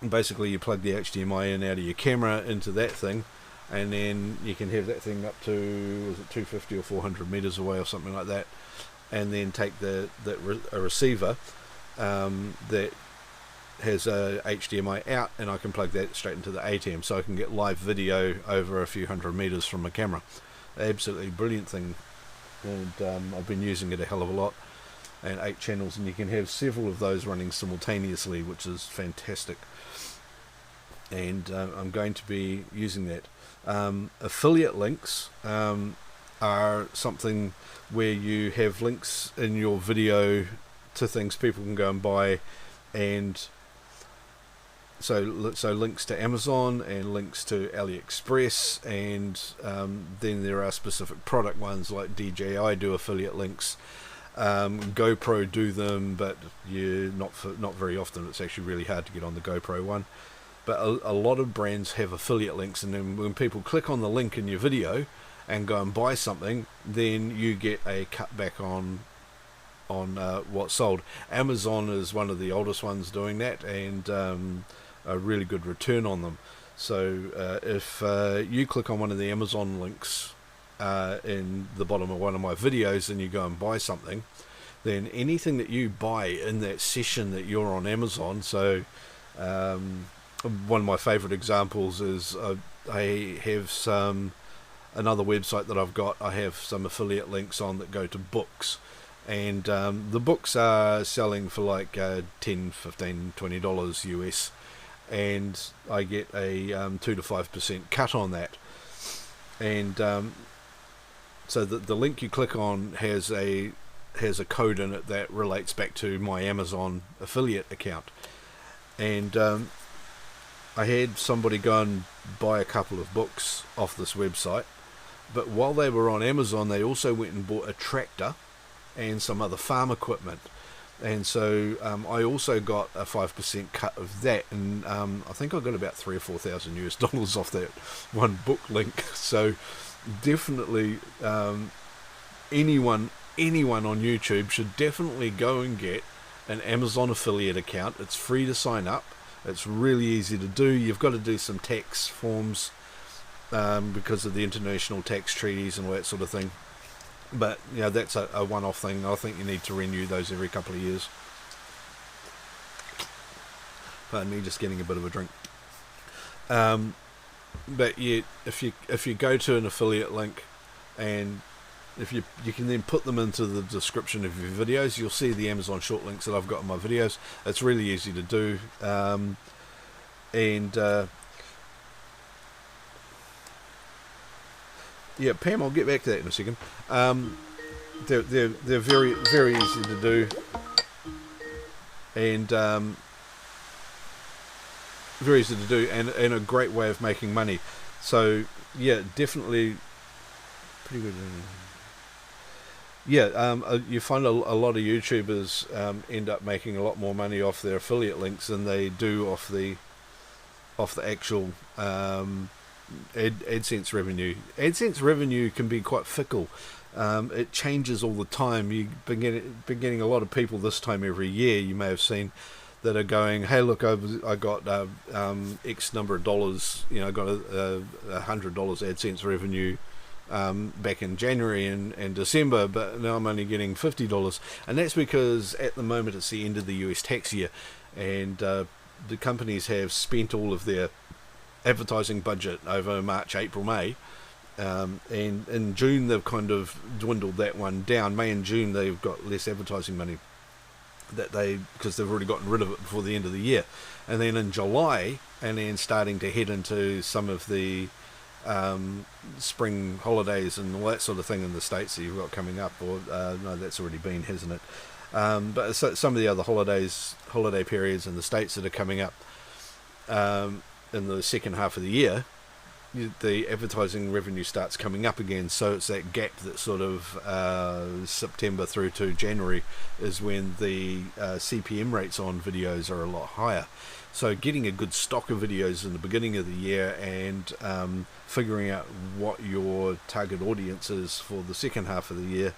basically you plug the HDMI in out of your camera into that thing, and then you can have that thing up to, was it 250 or 400 meters away or something like that, and then take a receiver that has a HDMI out, and I can plug that straight into the ATEM, so I can get live video over a few hundred meters from my camera. Absolutely brilliant thing, and I've been using it a hell of a lot. And 8 channels, and you can have several of those running simultaneously, which is fantastic. And I'm going to be using that. Affiliate links are something where you have links in your video to things people can go and buy, and so links to Amazon and links to AliExpress, and then there are specific product ones like DJI do affiliate links. GoPro do them, but not very often. It's actually really hard to get on the GoPro one. But a lot of brands have affiliate links, and then when people click on the link in your video and go and buy something, then you get a cutback on what's sold. Amazon is one of the oldest ones doing that, and a really good return on them. So if you click on one of the Amazon links in the bottom of one of my videos and you go and buy something, then anything that you buy in that session that you're on Amazon, so one of my favorite examples is I have another website that I've got. I have some affiliate links on that go to books, and the books are selling for like $10, $15, $20 US, and I get a 2 to 5% cut on that. And so the link you click on has a code in it that relates back to my Amazon affiliate account. And I had somebody go and buy a couple of books off this website, but while they were on Amazon, they also went and bought a tractor and some other farm equipment. And so I also got a 5% cut of that, and I think I got about $3,000 or $4,000 US off that one book link. So definitely anyone on YouTube should definitely go and get an Amazon affiliate account. It's free to sign up. It's really easy to do. You've got to do some tax forms because of the international tax treaties and all that sort of thing. But that's a one-off thing. I think you need to renew those every couple of years. Pardon me, just getting a bit of a drink. But if you go to an affiliate link, and if you can then put them into the description of your videos, you'll see the Amazon short links that I've got in my videos. It's really easy to do, yeah, Pam, I'll get back to that in a second. They're very, very easy to do, and very easy to do, and a great way of making money. So yeah, definitely pretty good. You find a lot of YouTubers end up making a lot more money off their affiliate links than they do off the actual AdSense revenue. AdSense revenue can be quite fickle. It changes all the time. You've been getting a lot of people this time every year, you may have seen, that are going, hey, look, I got X number of dollars, I got $100 AdSense revenue back in January and December, but now I'm only getting $50. And that's because at the moment it's the end of the US tax year, and the companies have spent all of their advertising budget over March, April, May, and in June they've kind of dwindled that one down. May and June they've got less advertising money because they've already gotten rid of it before the end of the year. And then in July, and then starting to head into some of the spring holidays and all that sort of thing in the States that you've got coming up, or no, that's already been, hasn't it? But some of the other holiday periods in the States that are coming up in the second half of the year, the advertising revenue starts coming up again. So it's that gap that sort of September through to January is when the CPM rates on videos are a lot higher. So getting a good stock of videos in the beginning of the year and figuring out what your target audience is for the second half of the year,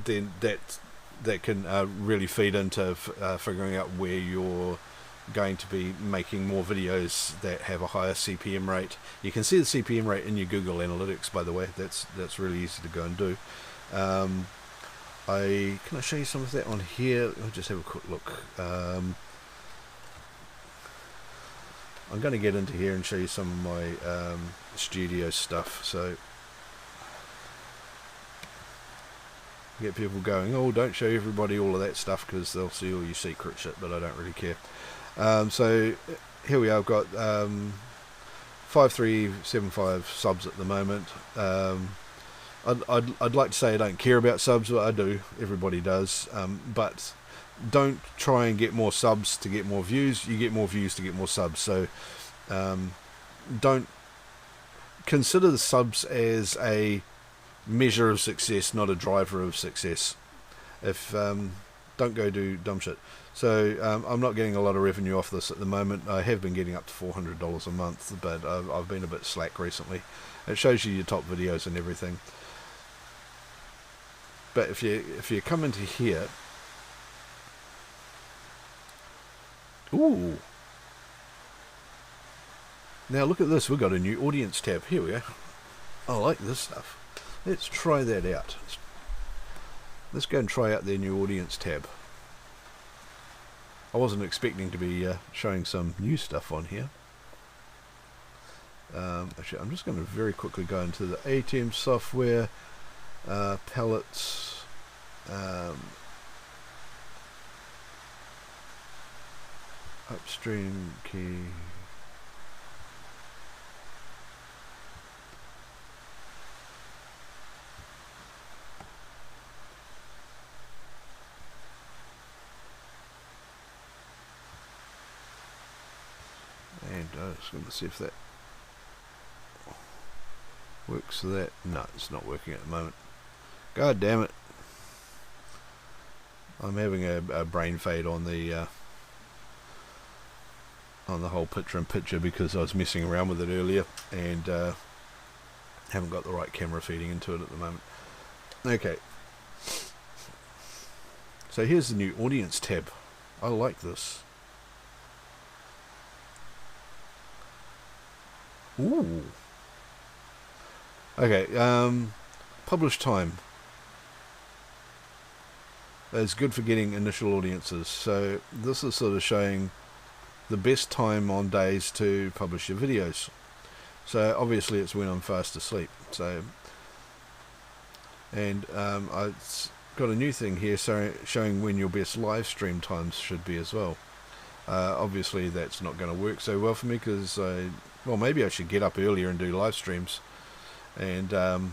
then that can really feed into figuring out where you're going to be making more videos that have a higher CPM rate. You can see the CPM rate in your Google Analytics, by the way. That's really easy to go and do. Can I show you some of that on here? I'll just have a quick look. I'm going to get into here and show you some of my studio stuff. So get people going, oh, don't show everybody all of that stuff because they'll see all your secret shit, but I don't really care. So here we are. I've got 5375 subs at the moment. I'd like to say I don't care about subs, but I do. Everybody does. But don't try and get more subs to get more views. You get more views to get more subs. So don't consider the subs as a measure of success, not a driver of success. If don't go do dumb shit. So I'm not getting a lot of revenue off this at the moment. I have been getting up to $400 a month, but I've been a bit slack recently. It shows you your top videos and everything. But if you come into here, ooh, now look at this. We've got a new audience tab. Here we go. I like this stuff. Let's try that out. Let's go and try out their new audience tab. I wasn't expecting to be showing some new stuff on here. Actually, I'm just going to very quickly go into the ATEM software, palettes, upstream key. And I'm just going to see if that works for that. No, it's not working at the moment. God damn it. I'm having a brain fade on the whole picture-in-picture because I was messing around with it earlier and haven't got the right camera feeding into it at the moment. Okay. So here's the new audience tab. I like this. Ooh. Okay, publish time. It's good for getting initial audiences. So this is sort of showing the best time on days to publish your videos. So obviously it's when I'm fast asleep. So, and I've got a new thing here showing when your best live stream times should be as well. Obviously that's not going to work so well for me because well, maybe I should get up earlier and do live streams and go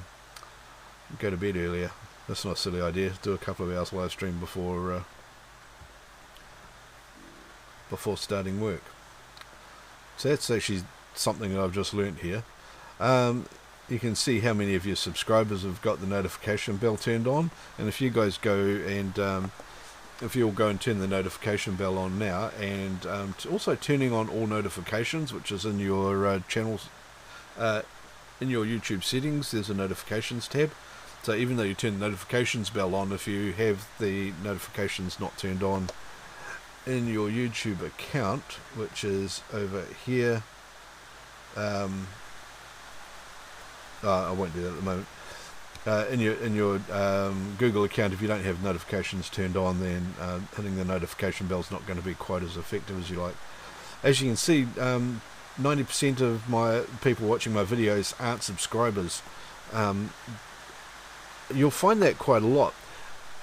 to bed earlier. That's not a silly idea. Do a couple of hours live stream before starting work. So that's actually something that I've just learnt here. You can see how many of your subscribers have got the notification bell turned on, and if you guys go and if you'll go and turn the notification bell on now, and also turning on all notifications, which is in your channels, in your YouTube settings, there's a notifications tab. So even though you turn the notifications bell on, if you have the notifications not turned on in your YouTube account, which is over here, I won't do that at the moment. In your Google account, if you don't have notifications turned on, then hitting the notification bell is not going to be quite as effective as you like. As you can see, 90% of my people watching my videos aren't subscribers. You'll find that quite a lot.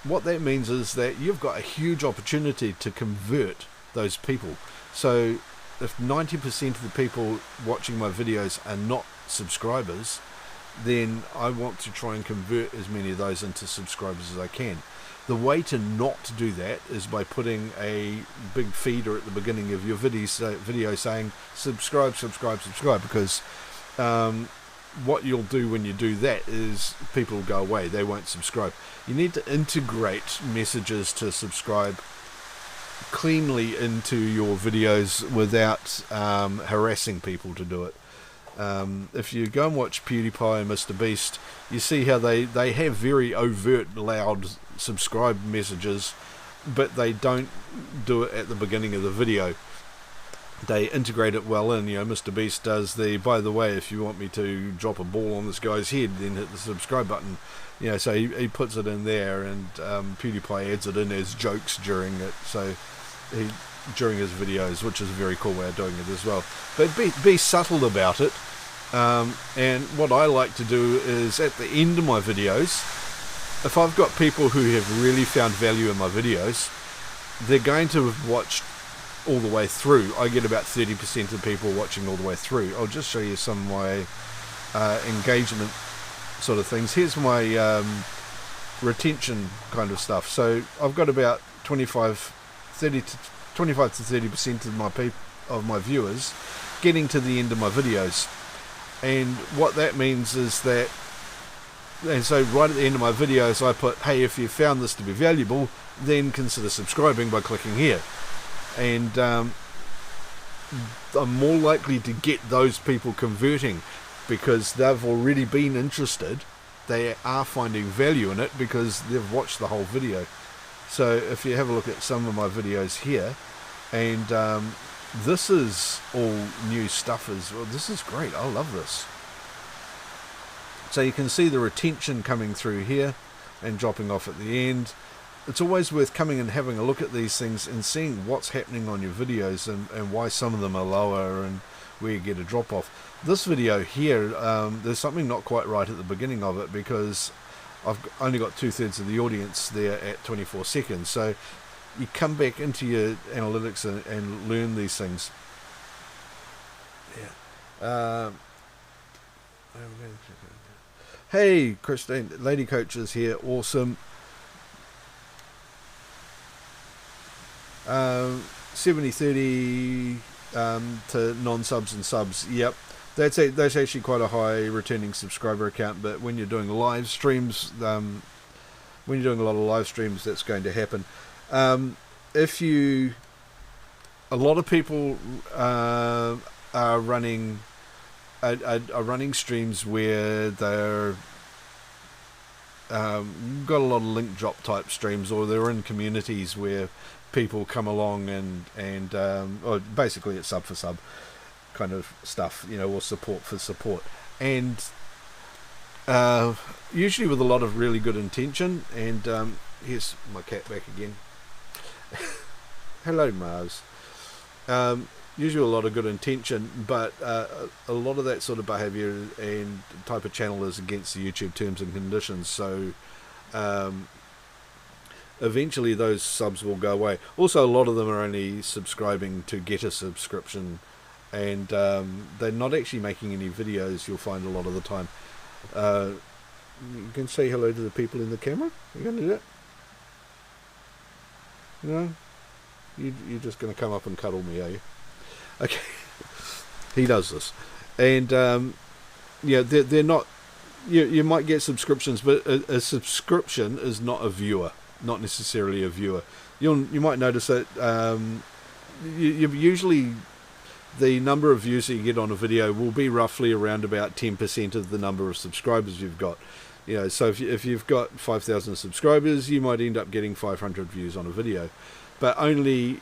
What that means is that you've got a huge opportunity to convert those people. So if 90% of the people watching my videos are not subscribers, then I want to try and convert as many of those into subscribers as I can. The way to not do that is by putting a big feeder at the beginning of your video saying subscribe, subscribe, subscribe, because what you'll do when you do that is people will go away, they won't subscribe. You need to integrate messages to subscribe cleanly into your videos without harassing people to do it. If you go and watch PewDiePie and Mr. Beast, you see how they have very overt, loud subscribe messages, but they don't do it at the beginning of the video. They integrate it well in. Mr. Beast does the, by the way, if you want me to drop a ball on this guy's head, then hit the subscribe button. So he puts it in there, and PewDiePie adds it in as jokes during it. So during his videos, which is a very cool way of doing it as well. But be subtle about it. And what I like to do is at the end of my videos, if I've got people who have really found value in my videos, they're going to have watched all the way through. I get about 30% of people watching all the way through. I'll just show you some of my engagement sort of things. Here's my retention kind of stuff. So I've got about 25 to 30% of my viewers getting to the end of my videos. And what that means is that, and so right at the end of my videos I put, hey, if you found this to be valuable, then consider subscribing by clicking here. And I'm more likely to get those people converting because they've already been interested. They are finding value in it because they've watched the whole video. So if you have a look at some of my videos here, and this is all new stuff as well. This is great. I love this. So you can see the retention coming through here and dropping off at the end. It's always worth coming and having a look at these things and seeing what's happening on your videos and why some of them are lower and where you get a drop off. This video here, there's something not quite right at the beginning of it because I've only got 2/3 of the audience there at 24 seconds. So you come back into your analytics and learn these things. Yeah. Hey, Christine, Lady Coach is here. Awesome. 70-30 to non-subs and subs. Yep. That's actually quite a high returning subscriber account, but when you're doing live streams, when you're doing a lot of live streams, that's going to happen. A lot of people are running streams where they're got a lot of link drop type streams, or they're in communities where people come along and or basically it's sub for sub kind of stuff, or support for support, and usually with a lot of really good intention. And here's my cat back again. Hello, Mars. Usually a lot of good intention, but a lot of that sort of behaviour and type of channel is against the YouTube terms and conditions, so eventually those subs will go away. Also, a lot of them are only subscribing to get a subscription, and they're not actually making any videos, you'll find a lot of the time. You can say hello to the people in the camera. You going to do that? No? You're just going to come up and cuddle me, are you? Okay. He does this. And they're not, you might get subscriptions, but a subscription is not a viewer, not necessarily a viewer. You might notice that you usually the number of views that you get on a video will be roughly around about 10% of the number of subscribers you've got. So if you've got 5,000 subscribers, you might end up getting 500 views on a video, but only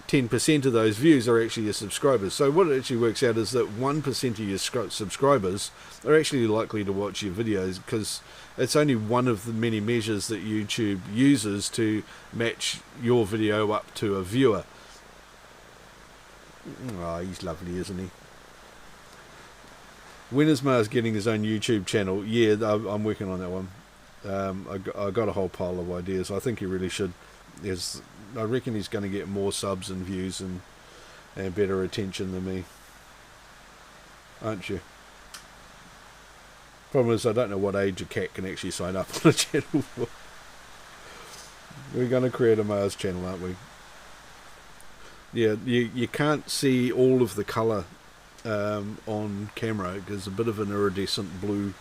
10% of those views are actually your subscribers. So what it actually works out is that 1% of your subscribers are actually likely to watch your videos, because it's only one of the many measures that YouTube uses to match your video up to a viewer. Oh, he's lovely, isn't he? When is Mars getting his own YouTube channel? Yeah, I'm working on that one. I got a whole pile of ideas. I think he really should. I reckon he's going to get more subs and views and better attention than me. Aren't you? Problem is, I don't know what age a cat can actually sign up on a channel for. We're going to create a Mars channel, aren't we? Yeah, you can't see all of the colour on camera. There's a bit of an iridescent blue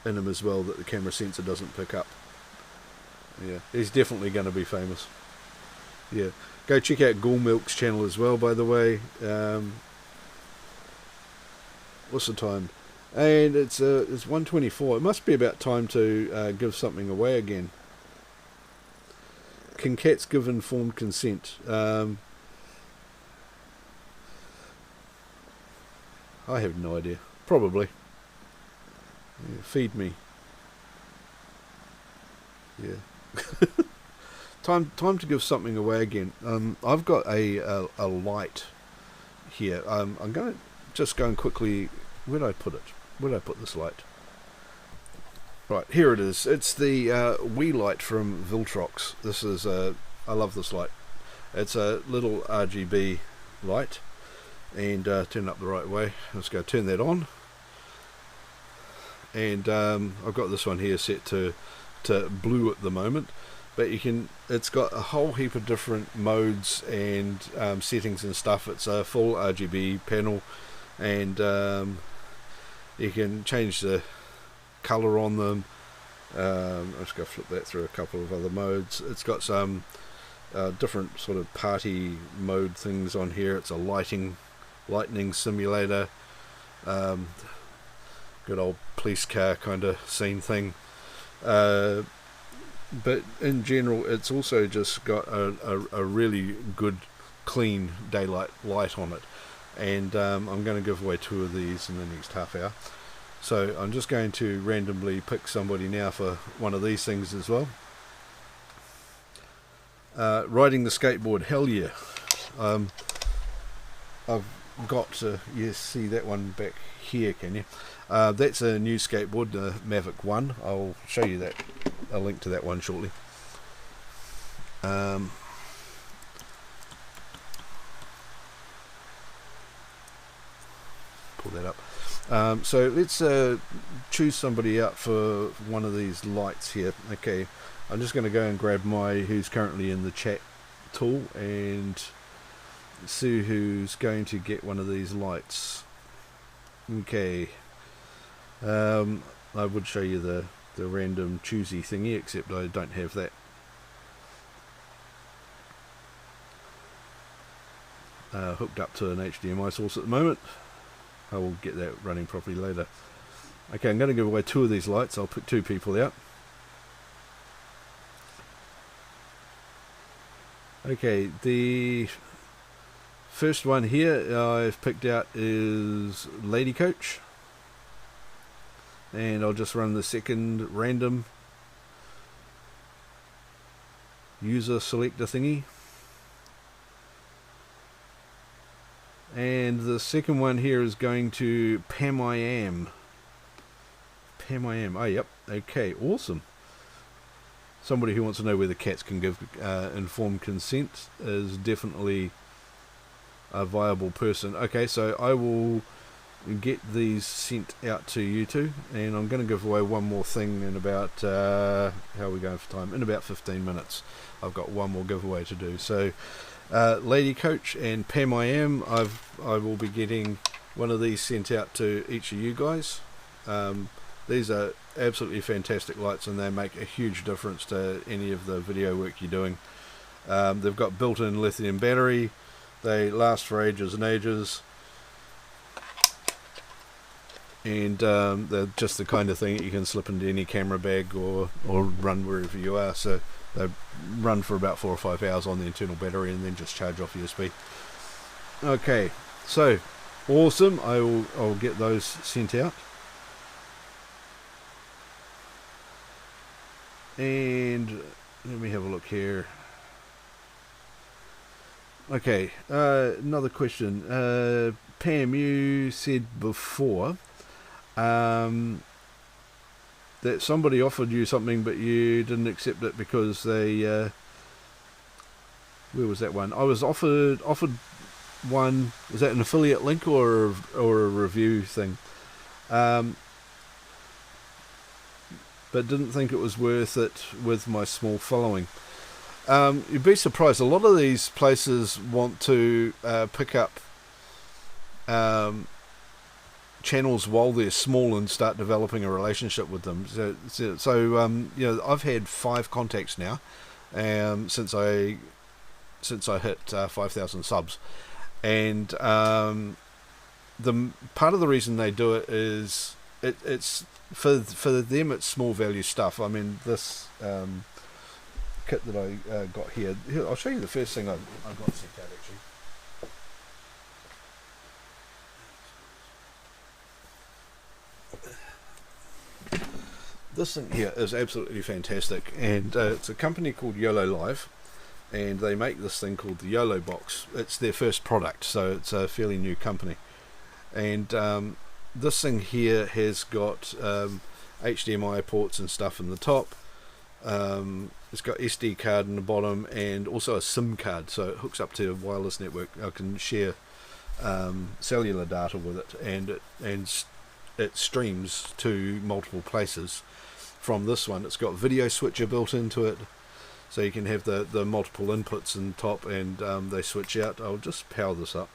in him as well that the camera sensor doesn't pick up. Yeah, he's definitely going to be famous. Yeah, go check out Ghoul Milk's channel as well, by the way. What's the time? And it's 1:24. It must be about time to give something away again. Can cats give informed consent? I have no idea. Probably. Yeah, feed me. Yeah. Time to give something away again. I've got a light here. I'm going to just go and quickly... Where did I put it? Where did I put this light? Right, here it is. It's the Wii light from Viltrox. This is I love this light. It's a little RGB light. And turn it up the right way. Let's go turn that on. And I've got this one here set to blue at the moment, but it's got a whole heap of different modes and settings and stuff. It's a full RGB panel, and you can change the color on them. I'm just going to flip that through a couple of other modes. It's got some different sort of party mode things on here. It's a lightning simulator, good old police car kind of scene thing, but in general it's also just got a really good clean daylight light on it. And I'm going to give away 2 of these in the next half hour, so I'm just going to randomly pick somebody now for one of these things as well. Riding the skateboard, hell yeah. I've got you see that one back here, can you? That's a new skateboard, the Mavic 1. I'll show you that, a link to that one shortly. Pull that up. So let's choose somebody out for one of these lights here. Okay, I'm just going to go and grab who's currently in the chat tool and see who's going to get one of these lights. Okay, I would show you the random choosy thingy, except I don't have that. Hooked up to an HDMI source at the moment. I will get that running properly later. Okay, I'm going to give away 2 of these lights. I'll pick 2 people out. Okay, the first one here I've picked out is Lady Coach, and I'll just run the second random user selector thingy. And the second one here is going to Pam I Am. Pam I Am. Oh, yep. Okay, awesome. Somebody who wants to know whether cats can give informed consent is definitely a viable person. Okay, so I will get these sent out to you two, and I'm going to give away one more thing in about, how are we going for time? In about 15 minutes. I've got one more giveaway to do. So, Lady Coach and Pam I Am, I will be getting one of these sent out to each of you guys. These are absolutely fantastic lights, and they make a huge difference to any of the video work you're doing. They've got built-in lithium battery. They last for ages and ages, and they're just the kind of thing that you can slip into any camera bag or run wherever you are. So they run for about 4 or 5 hours on the internal battery, and then just charge off USB. Okay, so awesome. I'll get those sent out. And let me have a look here. Okay, another question. Pam, you said before that somebody offered you something, but you didn't accept it because they... where was that one? I was offered one. Was that an affiliate link or a review thing? But didn't think it was worth it with my small following. You'd be surprised. A lot of these places want to pick up channels while they're small and start developing a relationship with them. So you know, I've had 5 contacts now since I hit 5,000 subs, and the part of the reason they do it is it's for them it's small value stuff. I mean, this kit that I got here, I'll show you the first thing I got sent out actually. This thing here is absolutely fantastic, and it's a company called YOLO Live, and they make this thing called the YOLO box. It's their first product, so it's a fairly new company. And this thing here has got HDMI ports and stuff in the top. It's got SD card in the bottom, and also a SIM card, so it hooks up to a wireless network. I can share cellular data with it, and it streams to multiple places from this one. It's got video switcher built into it, so you can have the multiple inputs in top, and they switch out. I'll just power this up.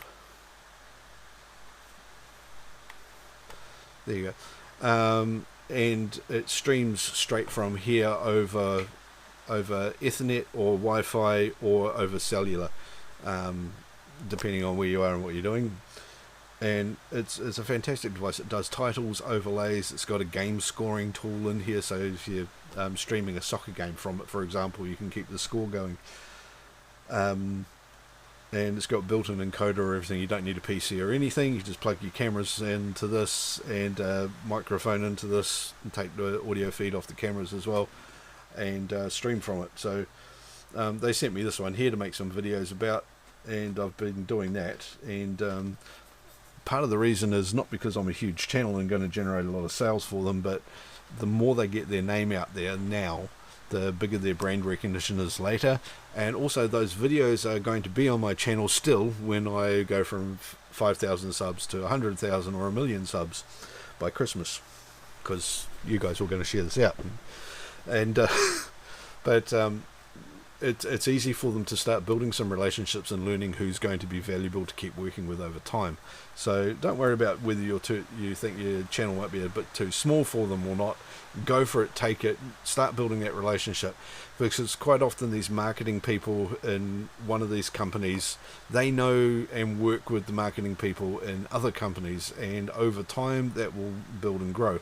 There you go. And it streams straight from here over Ethernet or Wi-Fi or over cellular, depending on where you are and what you're doing. And it's a fantastic device. It does titles, overlays. It's got a game scoring tool in here, so if you're streaming a soccer game from it, for example, you can keep the score going. And it's got built-in encoder or everything. You don't need a PC or anything. You just plug your cameras into this and a microphone into this, and take the audio feed off the cameras as well, and stream from it. So they sent me this one here to make some videos about, and I've been doing that. And part of the reason is not because I'm a huge channel and going to generate a lot of sales for them, but the more they get their name out there now, the bigger their brand recognition is later. And also those videos are going to be on my channel still when I go from 5,000 subs to 100,000 or 1 million subs by Christmas, because you guys are going to share this out. And but it's easy for them to start building some relationships and learning who's going to be valuable to keep working with over time. So don't worry about whether you think your channel might be a bit too small for them or not. Go for it, take it, start building that relationship, because it's quite often these marketing people in one of these companies, they know and work with the marketing people in other companies, and over time that will build and grow.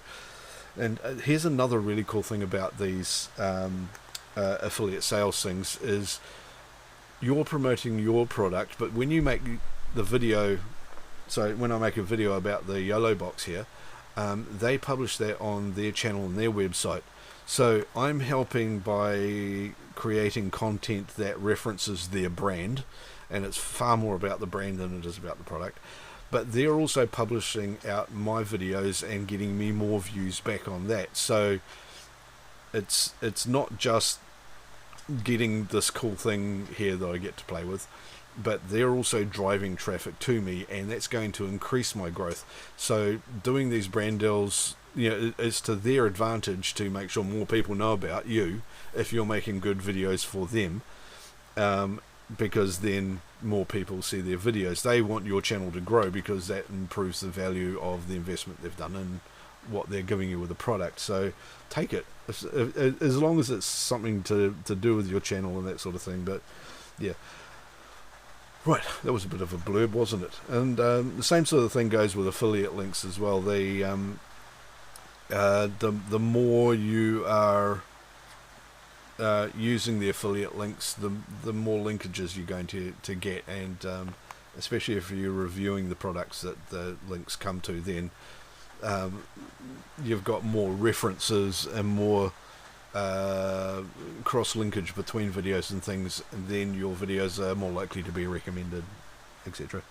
And here's another really cool thing about these affiliate sales things is you're promoting your product, but when you make the video, so when I make a video about the YOLO box here, they publish that on their channel and their website. So I'm helping by creating content that references their brand, and it's far more about the brand than it is about the product. But they're also publishing out my videos and getting me more views back on that. So it's not just getting this cool thing here that I get to play with, but they're also driving traffic to me, and that's going to increase my growth. So doing these brand deals, is to their advantage to make sure more people know about you if you're making good videos for them, because then more people see their videos. They want your channel to grow because that improves the value of the investment they've done and what they're giving you with the product. So take it, as long as it's something to do with your channel and that sort of thing. But yeah, right, that was a bit of a blurb, wasn't it? And the same sort of thing goes with affiliate links as well. The more you are using the affiliate links, the more linkages you're going to get, and especially if you're reviewing the products that the links come to, then you've got more references and more cross linkage between videos and things, and then your videos are more likely to be recommended, etc.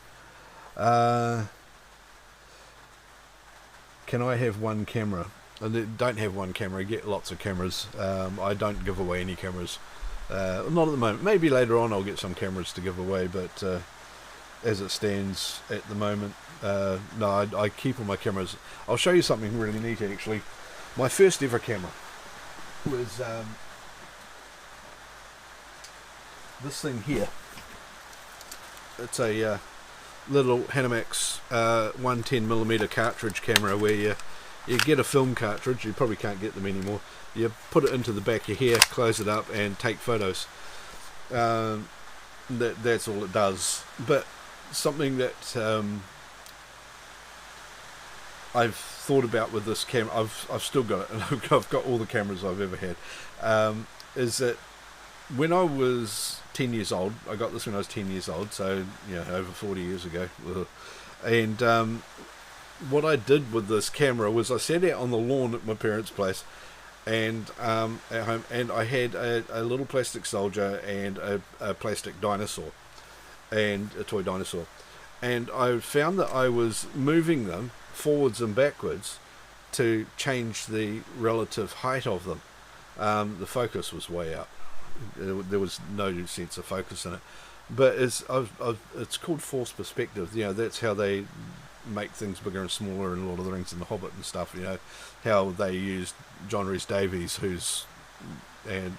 Can I have one camera? And don't have one camera, get lots of cameras. I don't give away any cameras, not at the moment. Maybe later on I'll get some cameras to give away, but as it stands at the moment, no, I keep all my cameras. I'll show you something really neat actually. My first ever camera was this thing here. It's a little Hanamax 110mm cartridge camera where you get a film cartridge. You probably can't get them anymore. You put it into the back of your hair, close it up, and take photos. That's all it does. But something that I've thought about with this camera, I've still got it, and I've got all the cameras I've ever had, is that when I was 10 years old, I got this when I was 10 years old, so over 40 years ago, and what I did with this camera was I sat out on the lawn at my parents' place, and at home, and I had a little plastic soldier and a plastic dinosaur, and a toy dinosaur, and I found that I was moving them forwards and backwards to change the relative height of them. The focus was way out. There was no sense of focus in it, but it's called forced perspective. That's how they make things bigger and smaller in Lord of the Rings and The Hobbit and stuff. How they used John Rhys Davies, who's the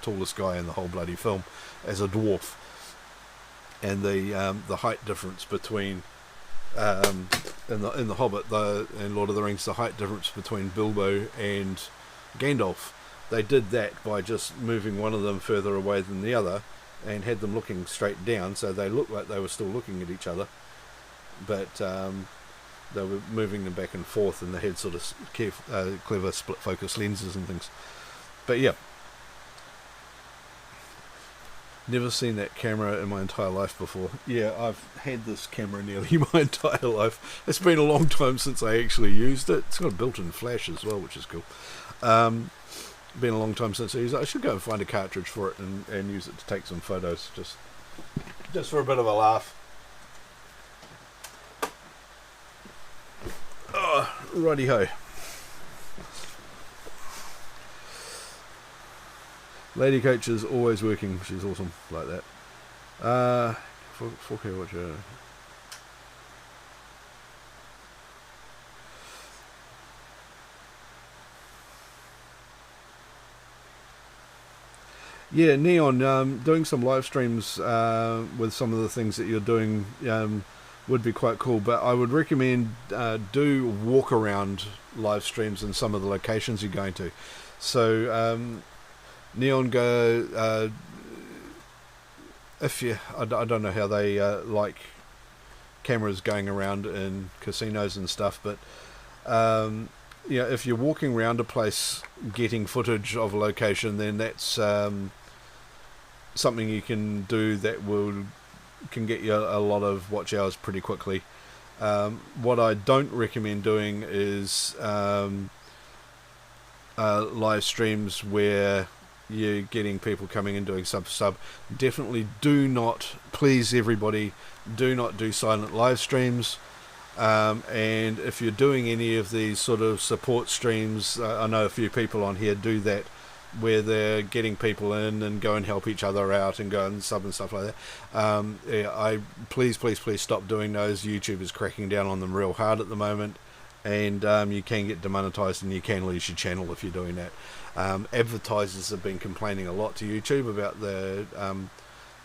tallest guy in the whole bloody film, as a dwarf, and the height difference between in the Hobbit and Lord of the Rings, the height difference between Bilbo and Gandalf. They did that by just moving one of them further away than the other, and had them looking straight down, so they looked like they were still looking at each other, but they were moving them back and forth, and they had sort of clever split focus lenses and things. But yeah, never seen that camera in my entire life before. Yeah, I've had this camera nearly my entire life. It's been a long time since I actually used it. It's got a built-in flash as well, which is cool. Been a long time since I used it. I should go and find a cartridge for it and use it to take some photos, just for a bit of a laugh. Oh, righty ho. Lady Coach is always working. She's awesome like that. 4K watcher. Yeah, Neon, doing some live streams with some of the things that you're doing would be quite cool, but I would recommend do walk around live streams in some of the locations you're going to. So Neon, go if you I don't know how they like cameras going around in casinos and stuff, but if you're walking around a place getting footage of a location, then that's something you can do that can get you a lot of watch hours pretty quickly. What I don't recommend doing is live streams where you're getting people coming and doing sub. Definitely do not, please everybody, do not do silent live streams. And if you're doing any of these sort of support streams, I know a few people on here do that, where they're getting people in and go and help each other out and go and sub and stuff like that. Please stop doing those. YouTube is cracking down on them real hard at the moment, and you can get demonetized and you can lose your channel if you're doing that. Advertisers have been complaining a lot to YouTube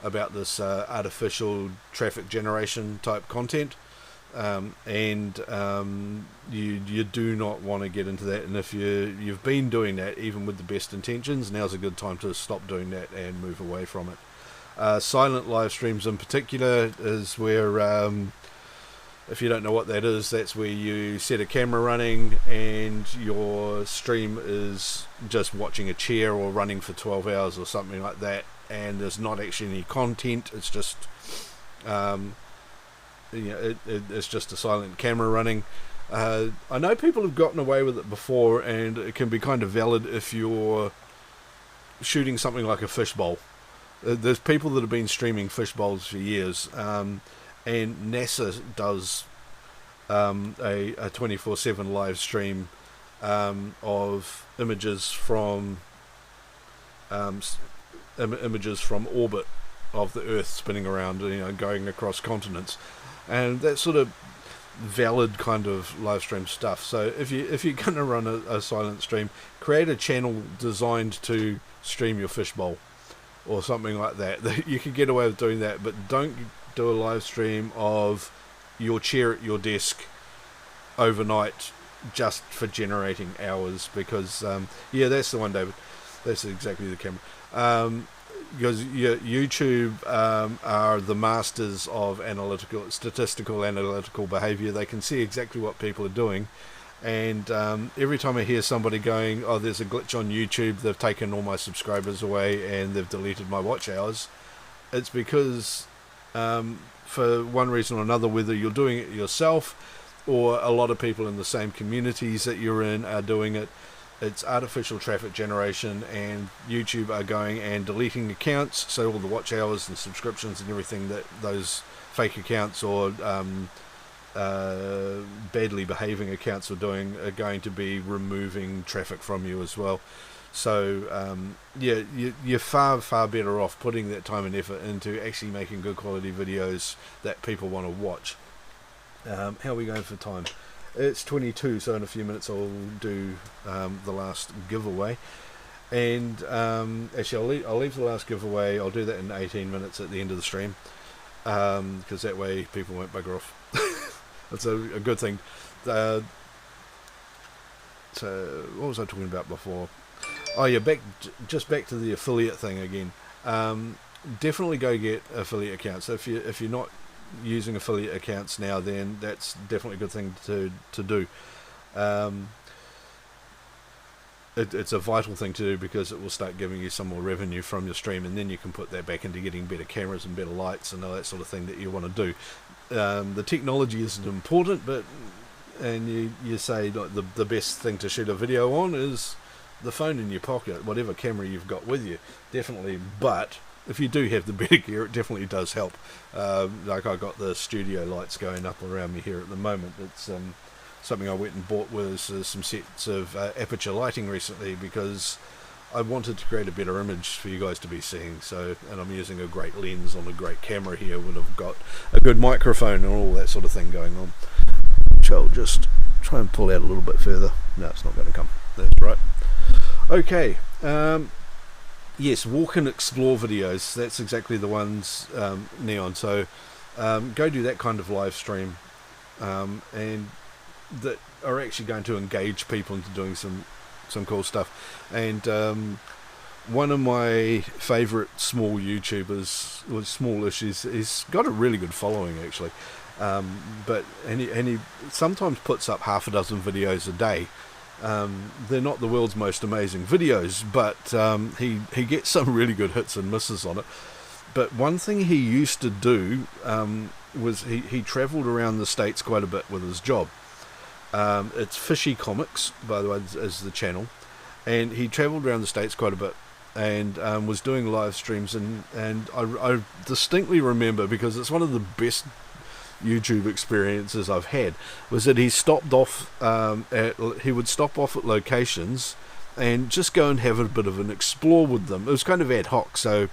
about this artificial traffic generation type content. You do not want to get into that, and if you've been doing that even with the best intentions, now's a good time to stop doing that and move away from it. Silent live streams in particular is where, if you don't know what that is, that's where you set a camera running and your stream is just watching a chair or running for 12 hours or something like that, and there's not actually any content. It's just it's just a silent camera running. I know people have gotten away with it before, and it can be kind of valid if you're shooting something like a fishbowl. There's people that have been streaming fishbowls for years, and NASA does a 24/7 live stream of images from orbit of the Earth spinning around, going across continents. And that's sort of valid kind of live stream stuff. So if you're going to run a silent stream, create a channel designed to stream your fishbowl or something like that. You can get away with doing that, but don't do a live stream of your chair at your desk overnight just for generating hours, because that's the one, David. That's exactly the camera. Because YouTube are the masters of statistical analytical behavior. They can see exactly what people are doing, and every time I hear somebody going, "Oh, there's a glitch on YouTube, they've taken all my subscribers away and they've deleted my watch hours," it's because for one reason or another, whether you're doing it yourself or a lot of people in the same communities that you're in are doing it, it's artificial traffic generation, and YouTube are going and deleting accounts, so all the watch hours and subscriptions and everything that those fake accounts or badly behaving accounts are doing are going to be removing traffic from you as well. So you're far better off putting that time and effort into actually making good quality videos that people want to watch. How are we going for time? It's 22, so in a few minutes I'll do the last giveaway, and actually I'll leave the last giveaway. I'll do that in 18 minutes at the end of the stream, because that way people won't bugger off. That's a good thing. So what was I talking about before? Oh yeah, back to the affiliate thing again. Definitely go get affiliate accounts. So if you're not using affiliate accounts now, then that's definitely a good thing to do. It's a vital thing to do, because it will start giving you some more revenue from your stream, and then you can put that back into getting better cameras and better lights and all that sort of thing that you want to do. The technology isn't important, and you say like the best thing to shoot a video on is the phone in your pocket, whatever camera you've got with you, definitely. But if you do have the better gear, it definitely does help. Like I got the studio lights going up around me here at the moment. It's something I went and bought was some sets of aperture lighting recently, because I wanted to create a better image for you guys to be seeing. So, and I'm using a great lens on a great camera here, would have got a good microphone and all that sort of thing going on. Which I'll just try and pull out a little bit further. No, it's not going to come. That's right. Okay. Yes, walk and explore videos. That's exactly the ones, Neon. So go do that kind of live stream, and that are actually going to engage people into doing some cool stuff. And one of my favourite small YouTubers, or smallish, he's got a really good following actually. But he sometimes puts up half a dozen videos a day. They're not the world's most amazing videos, but he gets some really good hits and misses on it. But one thing he used to do was he travelled around the States quite a bit with his job. It's Fishy Comics, by the way, is the channel. And he travelled around the States quite a bit and was doing live streams. And I distinctly remember, because it's one of the best YouTube experiences I've had, was that he stopped off he would stop off at locations and just go and have a bit of an explore with them. It was kind of ad hoc, so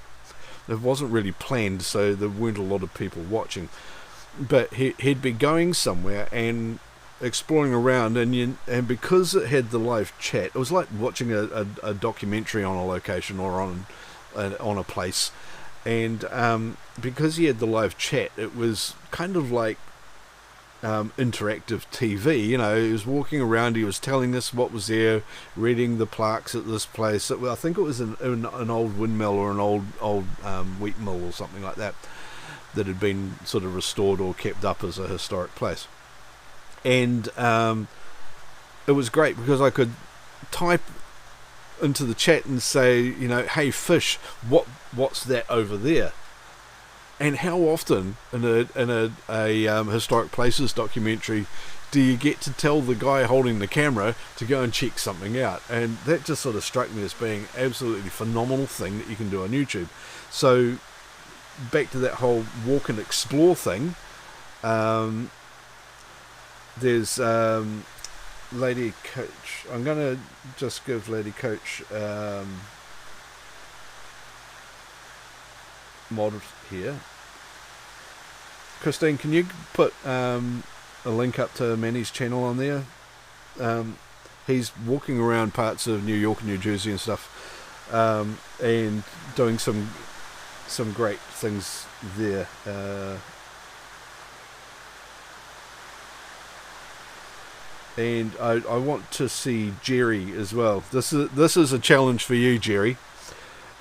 it wasn't really planned, so there weren't a lot of people watching. But he'd be going somewhere and exploring around, and because it had the live chat, it was like watching a documentary on a location or on a place. And because he had the live chat, it was kind of like interactive TV. You know, he was walking around, he was telling us what was there, reading the plaques at this place. I think it was an old windmill or an old wheat mill or something like that had been sort of restored or kept up as a historic place. And it was great because I could type into the chat and say, you know, hey fish, what's that over there? And how often in a historic places documentary do you get to tell the guy holding the camera to go and check something out? And that just sort of struck me as being absolutely phenomenal thing that you can do on YouTube. So back to that whole walk and explore thing, there's Lady Coach. I'm going to just give Lady Coach mod here. Christine, can you put a link up to Manny's channel on there? He's walking around parts of New York and New Jersey and stuff, and doing some great things there. And I want to see Jerry as well. This is a challenge for you, Jerry.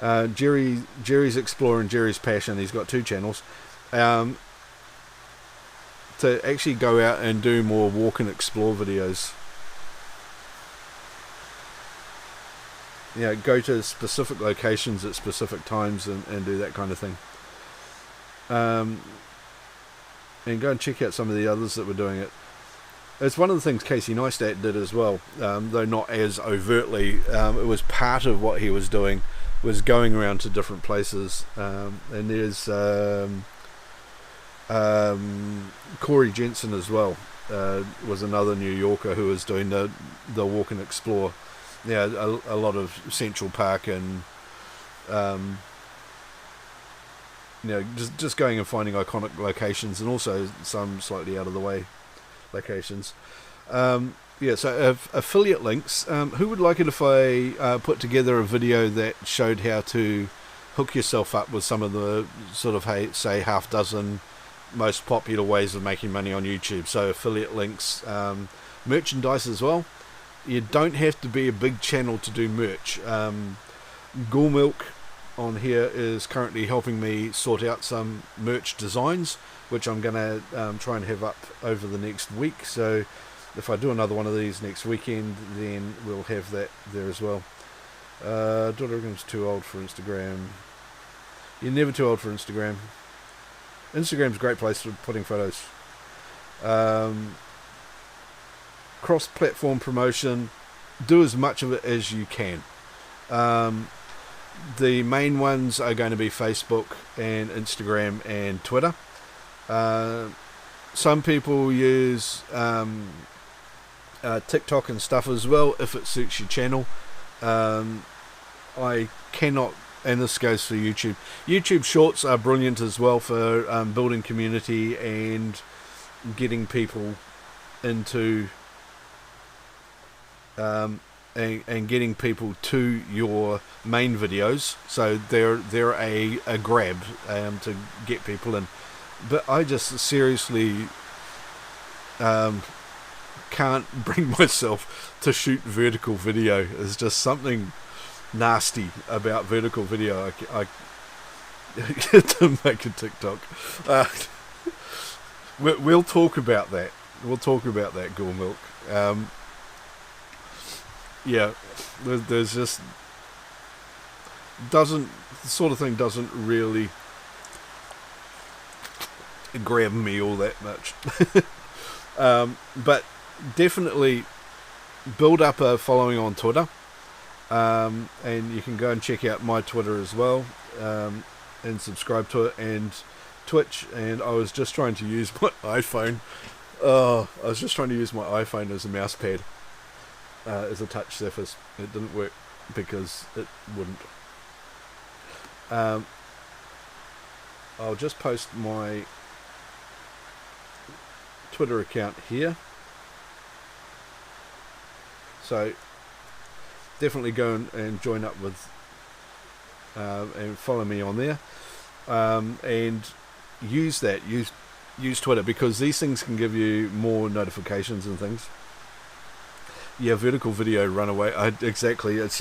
Jerry's Exploring Jerry's Passion. He's got 2 channels. To actually go out and do more walk and explore videos. You know, go to specific locations at specific times and do that kind of thing. And go and check out some of the others that were doing it. It's one of the things Casey Neistat did as well, though not as overtly. It was part of what he was doing, was going around to different places. And there's Corey Jensen as well, was another New Yorker who was doing the walk and explore. Yeah, a lot of Central Park and you know, just going and finding iconic locations, and also some slightly out of the way locations. Yeah, so affiliate links. Who would like it if I put together a video that showed how to hook yourself up with some of the sort of, say, half dozen most popular ways of making money on YouTube? So affiliate links, merchandise as well. You don't have to be a big channel to do merch. Ghoul Milk on here is currently helping me sort out some merch designs, which I'm going to try and have up over the next week. So if I do another one of these next weekend, then we'll have that there as well. Daughter too old for Instagram. You're never too old for Instagram. Instagram's a great place for putting photos. Cross-platform promotion. Do as much of it as you can. The main ones are going to be Facebook and Instagram and Twitter. Some people use TikTok and stuff as well if it suits your channel. I cannot, and this goes for YouTube. YouTube Shorts are brilliant as well for building community and getting people into and getting people to your main videos. So they're a grab to get people in. But I just seriously can't bring myself to shoot vertical video. There's just something nasty about vertical video. I to make a TikTok. We'll talk about that. We'll talk about that, Ghoul Milk. yeah, there's just doesn't the sort of thing doesn't really grab me all that much. But definitely build up a following on Twitter, and you can go and check out my Twitter as well, and subscribe to it, and Twitch. And I was just trying to use my iPhone. I was just trying to use my iPhone as a mouse pad, as a touch surface. It didn't work because it wouldn't. I'll just post my Twitter account here, so definitely go and join up with and follow me on there, and use Twitter, because these things can give you more notifications and things. Yeah, vertical video runaway. Exactly. It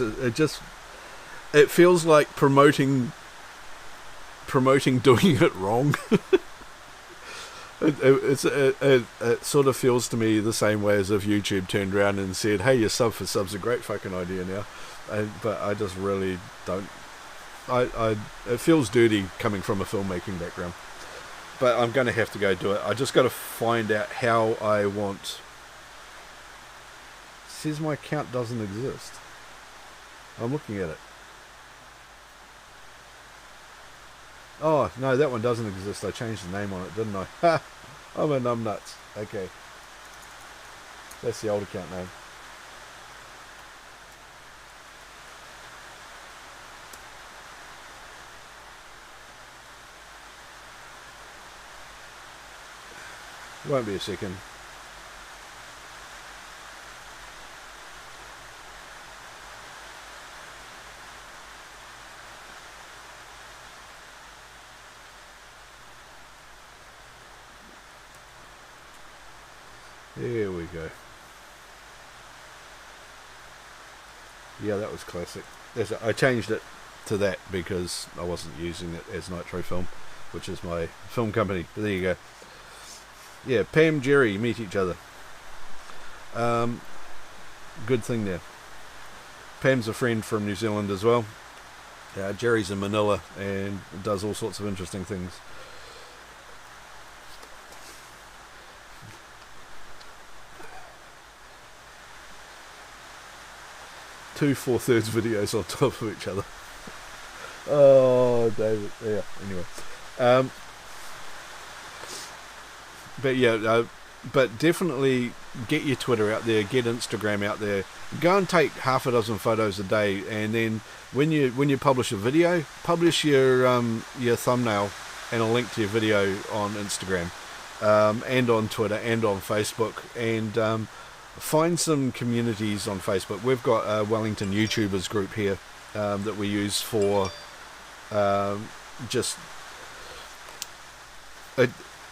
feels like promoting doing it wrong. It sort of feels to me the same way as if YouTube turned around and said, "Hey, your sub for sub's a great fucking idea now," but I just really don't. It feels dirty coming from a filmmaking background, but I'm going to have to go do it. I just got to find out how I want. It says my account doesn't exist. I'm looking at it. Oh, no, that one doesn't exist. I changed the name on it, didn't I? Ha! I'm a numbnuts. Okay. That's the old account name. Won't be a second. There we go. Yeah, that was classic. I changed it to that because I wasn't using it as Nitro Film, which is my film company. But there you go. Yeah, Pam, Jerry meet each other. Good thing there. Pam's a friend from New Zealand as well. Jerry's in Manila and does all sorts of interesting things. Two 4/3 videos on top of each other. Oh, David. Yeah, anyway. But yeah, but definitely get your Twitter out there, get Instagram out there. Go and take half a dozen photos a day, and then when you publish a video, publish your thumbnail and a link to your video on Instagram, and on Twitter and on Facebook, and find some communities on Facebook. We've got a Wellington YouTubers group here that we use for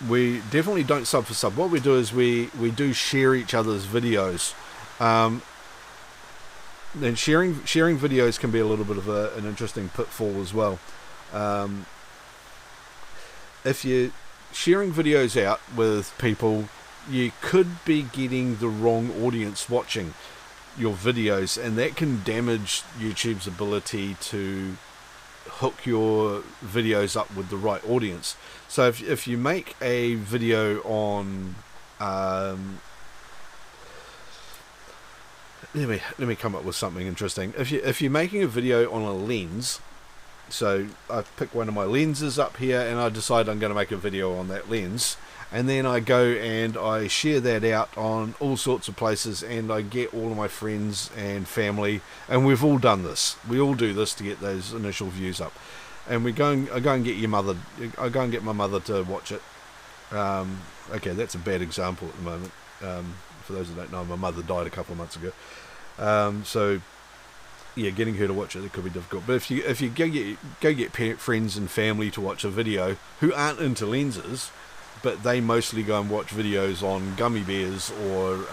we definitely don't sub for sub. What we do is we do share each other's videos. And sharing videos can be a little bit of an interesting pitfall as well. If you're sharing videos out with people, you could be getting the wrong audience watching your videos, and that can damage YouTube's ability to hook your videos up with the right audience. So if you make a video on let me come up with something interesting. If you're making a video on a lens, so I pick one of my lenses up here and I decide I'm going to make a video on that lens, and then I go and I share that out on all sorts of places, and I get all of my friends and family, and we've all done this. We all do this to get those initial views up. And I go and get your mother. I go and get my mother to watch it. Okay, that's a bad example at the moment. For those who don't know, my mother died a couple of months ago. So yeah, getting her to watch it could be difficult. But if you go get friends and family to watch a video who aren't into lenses, but they mostly go and watch videos on gummy bears or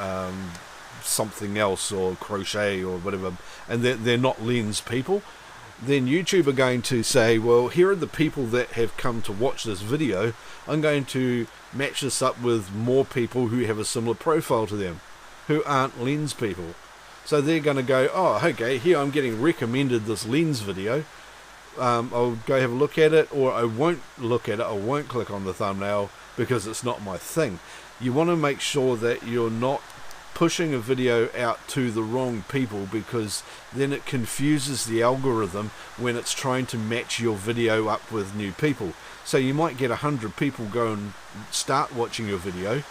something else, or crochet or whatever, and they're not lens people, then YouTube are going to say, well, here are the people that have come to watch this video. I'm going to match this up with more people who have a similar profile to them, who aren't lens people. So they're going to go, oh, okay, here I'm getting recommended this lens video. I'll go have a look at it, or I won't look at it. I won't click on the thumbnail because it's not my thing. You want to make sure that you're not pushing a video out to the wrong people, because then it confuses the algorithm when it's trying to match your video up with new people. So you might get 100 people go and start watching your video,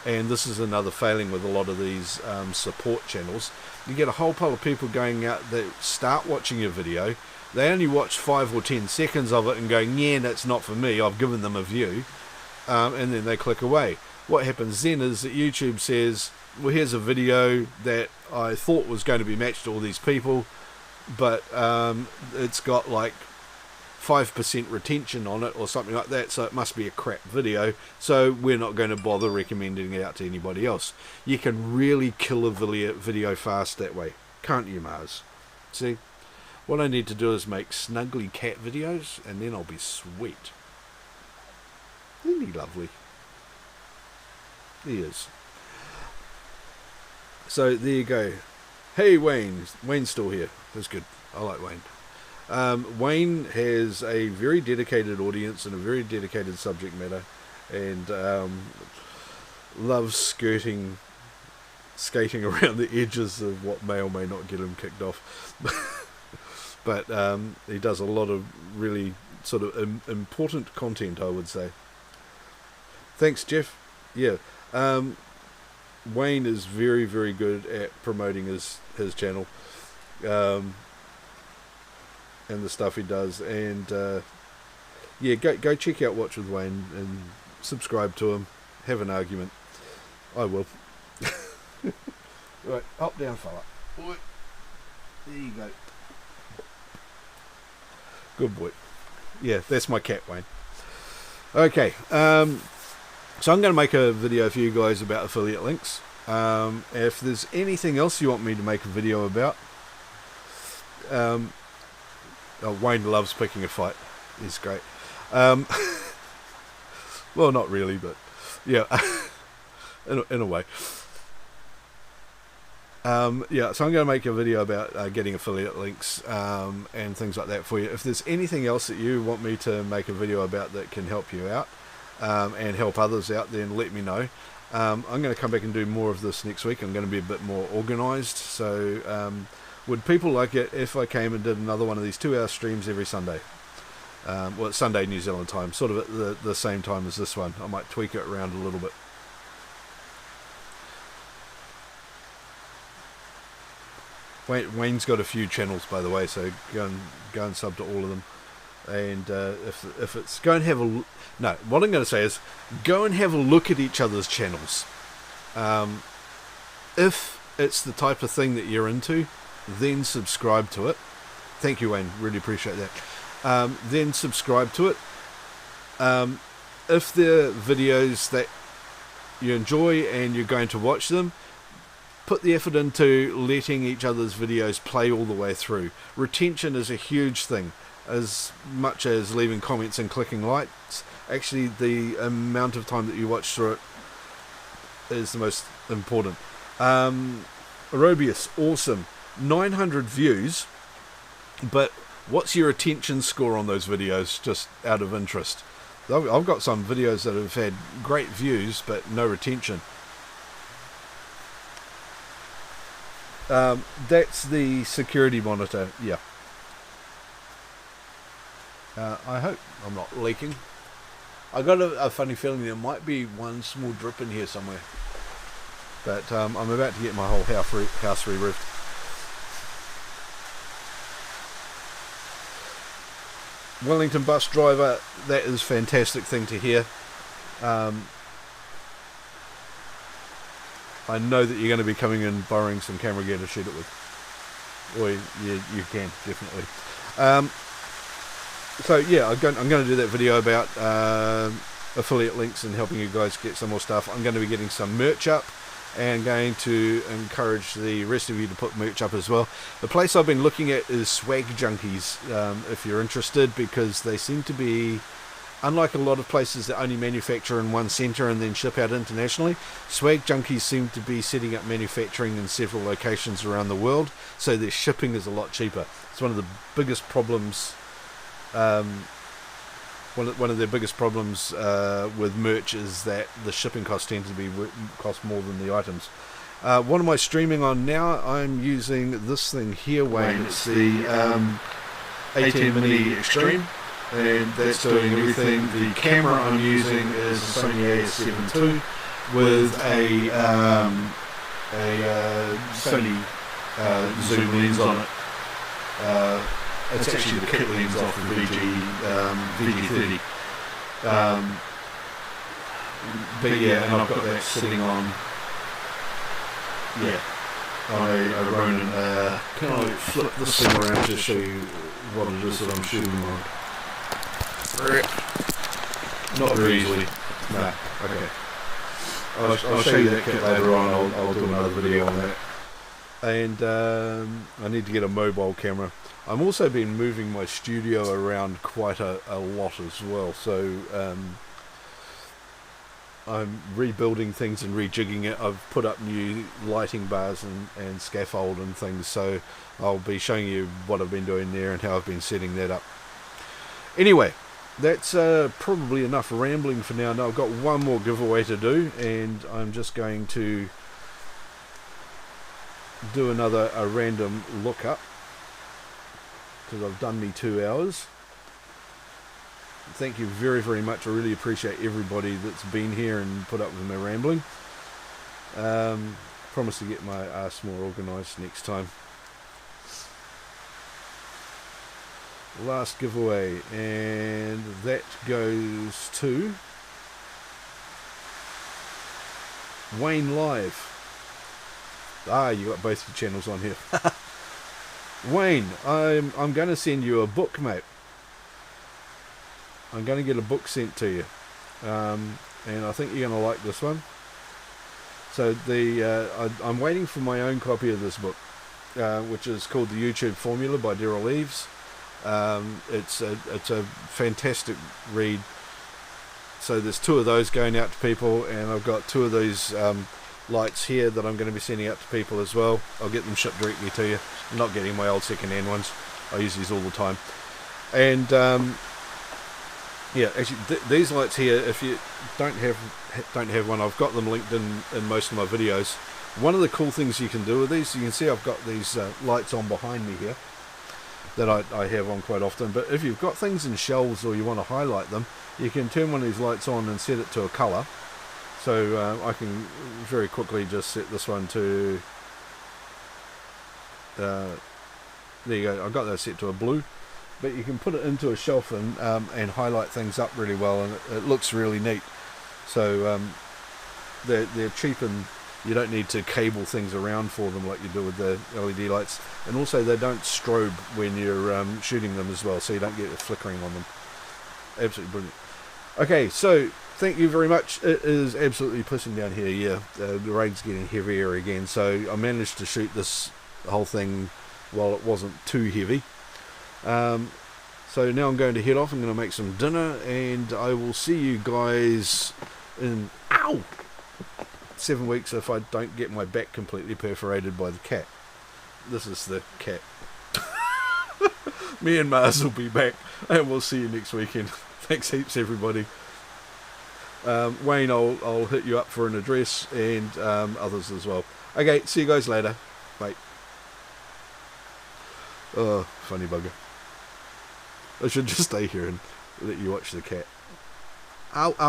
and this is another failing with a lot of these support channels. You get a whole pile of people going out that start watching your video. They only watch 5 or 10 seconds of it and going, yeah, that's not for me, I've given them a view, and then they click away. What happens then is that YouTube says, well, here's a video that I thought was going to be matched to all these people, but it's got like 5% retention on it or something like that, so it must be a crap video, so we're not going to bother recommending it out to anybody else. You can really kill a video fast that way, can't you, Mars? See, what I need to do is make snuggly cat videos, and then I'll be sweet. Isn't he lovely? He is. So there you go. Hey, Wayne's still here. That's good. I like Wayne. Wayne has a very dedicated audience and a very dedicated subject matter, and loves skating around the edges of what may or may not get him kicked off. But he does a lot of really sort of important content, I would say. Thanks, Jeff. Yeah. Wayne is very, very good at promoting his channel, and the stuff he does, and yeah, go check out Watch with Wayne and subscribe to him. Have an argument. I will. Right, hop down, fella. There you go. Good boy. Yeah, that's my cat, Wayne. Okay, so I'm going to make a video for you guys about affiliate links. If there's anything else you want me to make a video about, Wayne loves picking a fight. He's great. Well, not really, but yeah, in a way. Yeah, so I'm going to make a video about getting affiliate links and things like that for you. If there's anything else that you want me to make a video about that can help you out, and help others out, then let me know. I'm going to come back and do more of this next week. I'm going to be a bit more organised. So would people like it if I came and did another one of these 2-hour streams every Sunday? Well, it's Sunday New Zealand time, sort of at the same time as this one. I might tweak it around a little bit. Wayne's got a few channels, by the way, so go and sub to all of them. And if it's go and have a no, what I'm going to say is go and have a look at each other's channels. If it's the type of thing that you're into, then subscribe to it. Thank you, Wayne. Really appreciate that. Then subscribe to it. If they're videos that you enjoy and you're going to watch them, put the effort into letting each other's videos play all the way through. Retention is a huge thing. As much as leaving comments and clicking likes, actually the amount of time that you watch through it is the most important. Aerobius, awesome. 900 views, but what's your attention score on those videos, just out of interest? I've got some videos that have had great views, but no retention. That's the security monitor, yeah. I hope I'm not leaking. I got a funny feeling there might be one small drip in here somewhere. But I'm about to get my whole house re-roofed. Wellington bus driver, that is a fantastic thing to hear. I know that you're going to be coming in borrowing some camera gear to shoot it with. Or yeah, you can, definitely. So yeah, I'm going to do that video about affiliate links and helping you guys get some more stuff. I'm going to be getting some merch up and going to encourage the rest of you to put merch up as well. The place I've been looking at is Swag Junkies, if you're interested, because they seem to be Unlike a lot of places that only manufacture in one centre and then ship out internationally, Swag Junkies seem to be setting up manufacturing in several locations around the world, so their shipping is a lot cheaper. It's one of the biggest problems. One of their biggest problems with merch is that the shipping costs tend to cost more than the items. What am I streaming on now? I'm using this thing here, Wayne. It's the A10 Mini Extreme, and that's doing everything. The camera I'm using is a Sony a7 II with a Sony zoom lens on it. It's actually the kit lens off the VG30. But yeah, and I've got that sitting on a Ronin. Can I flip this thing around to show you what it is that I'm shooting on? Not very easily. No. Okay. I'll show you that kit later on. I'll do another video on that. And I need to get a mobile camera. I'm also been moving my studio around quite a lot as well, so I'm rebuilding things and rejigging it. I've put up new lighting bars and scaffold and things, so I'll be showing you what I've been doing there and how I've been setting that up. Anyway, that's probably enough rambling for now. Now I've got one more giveaway to do, and I'm just going to do a random look up, because I've done me 2 hours. Thank you very, very much. I really appreciate everybody that's been here and put up with my rambling. Promise to get my arse more organised next time. Last giveaway, and that goes to Wayne Live. You got both the channels on here. Wayne, I'm going to send you a book, mate. I'm going to get a book sent to you, and I think you're going to like this one. So I'm waiting for my own copy of this book, which is called The YouTube Formula by Daryl Eves. It's a fantastic read. So there's 2 of those going out to people, and I've got 2 of these lights here that I'm going to be sending out to people as well. I'll get them shipped directly to you. I'm not getting my old second-hand ones. I use these all the time. And yeah, actually these lights here, if you don't have one, I've got them linked in most of my videos. One of the cool things you can do with these, you can see I've got these lights on behind me here that I have on quite often, but if you've got things in shelves or you want to highlight them, you can turn one of these lights on and set it to a colour. So I can very quickly just set this one to, there you go, I've got that set to a blue, but you can put it into a shelf and highlight things up really well, and it looks really neat. So they're cheap, and you don't need to cable things around for them like you do with the LED lights, and also they don't strobe when you're shooting them as well, so you don't get it flickering on them. Absolutely brilliant. Okay, so thank you very much. It is absolutely pissing down here. Yeah, the rain's getting heavier again, so I managed to shoot this whole thing while it wasn't too heavy. So now I'm going to head off. I'm going to make some dinner, and I will see you guys in 7 weeks if I don't get my back completely perforated by the cat. This is the cat. Me and Mars will be back, and we'll see you next weekend. Thanks heaps, everybody. Wayne, I'll hit you up for an address, and others as well. Okay, see you guys later. Bye. Oh, funny bugger. I should just stay here and let you watch the cat. Ow, ow.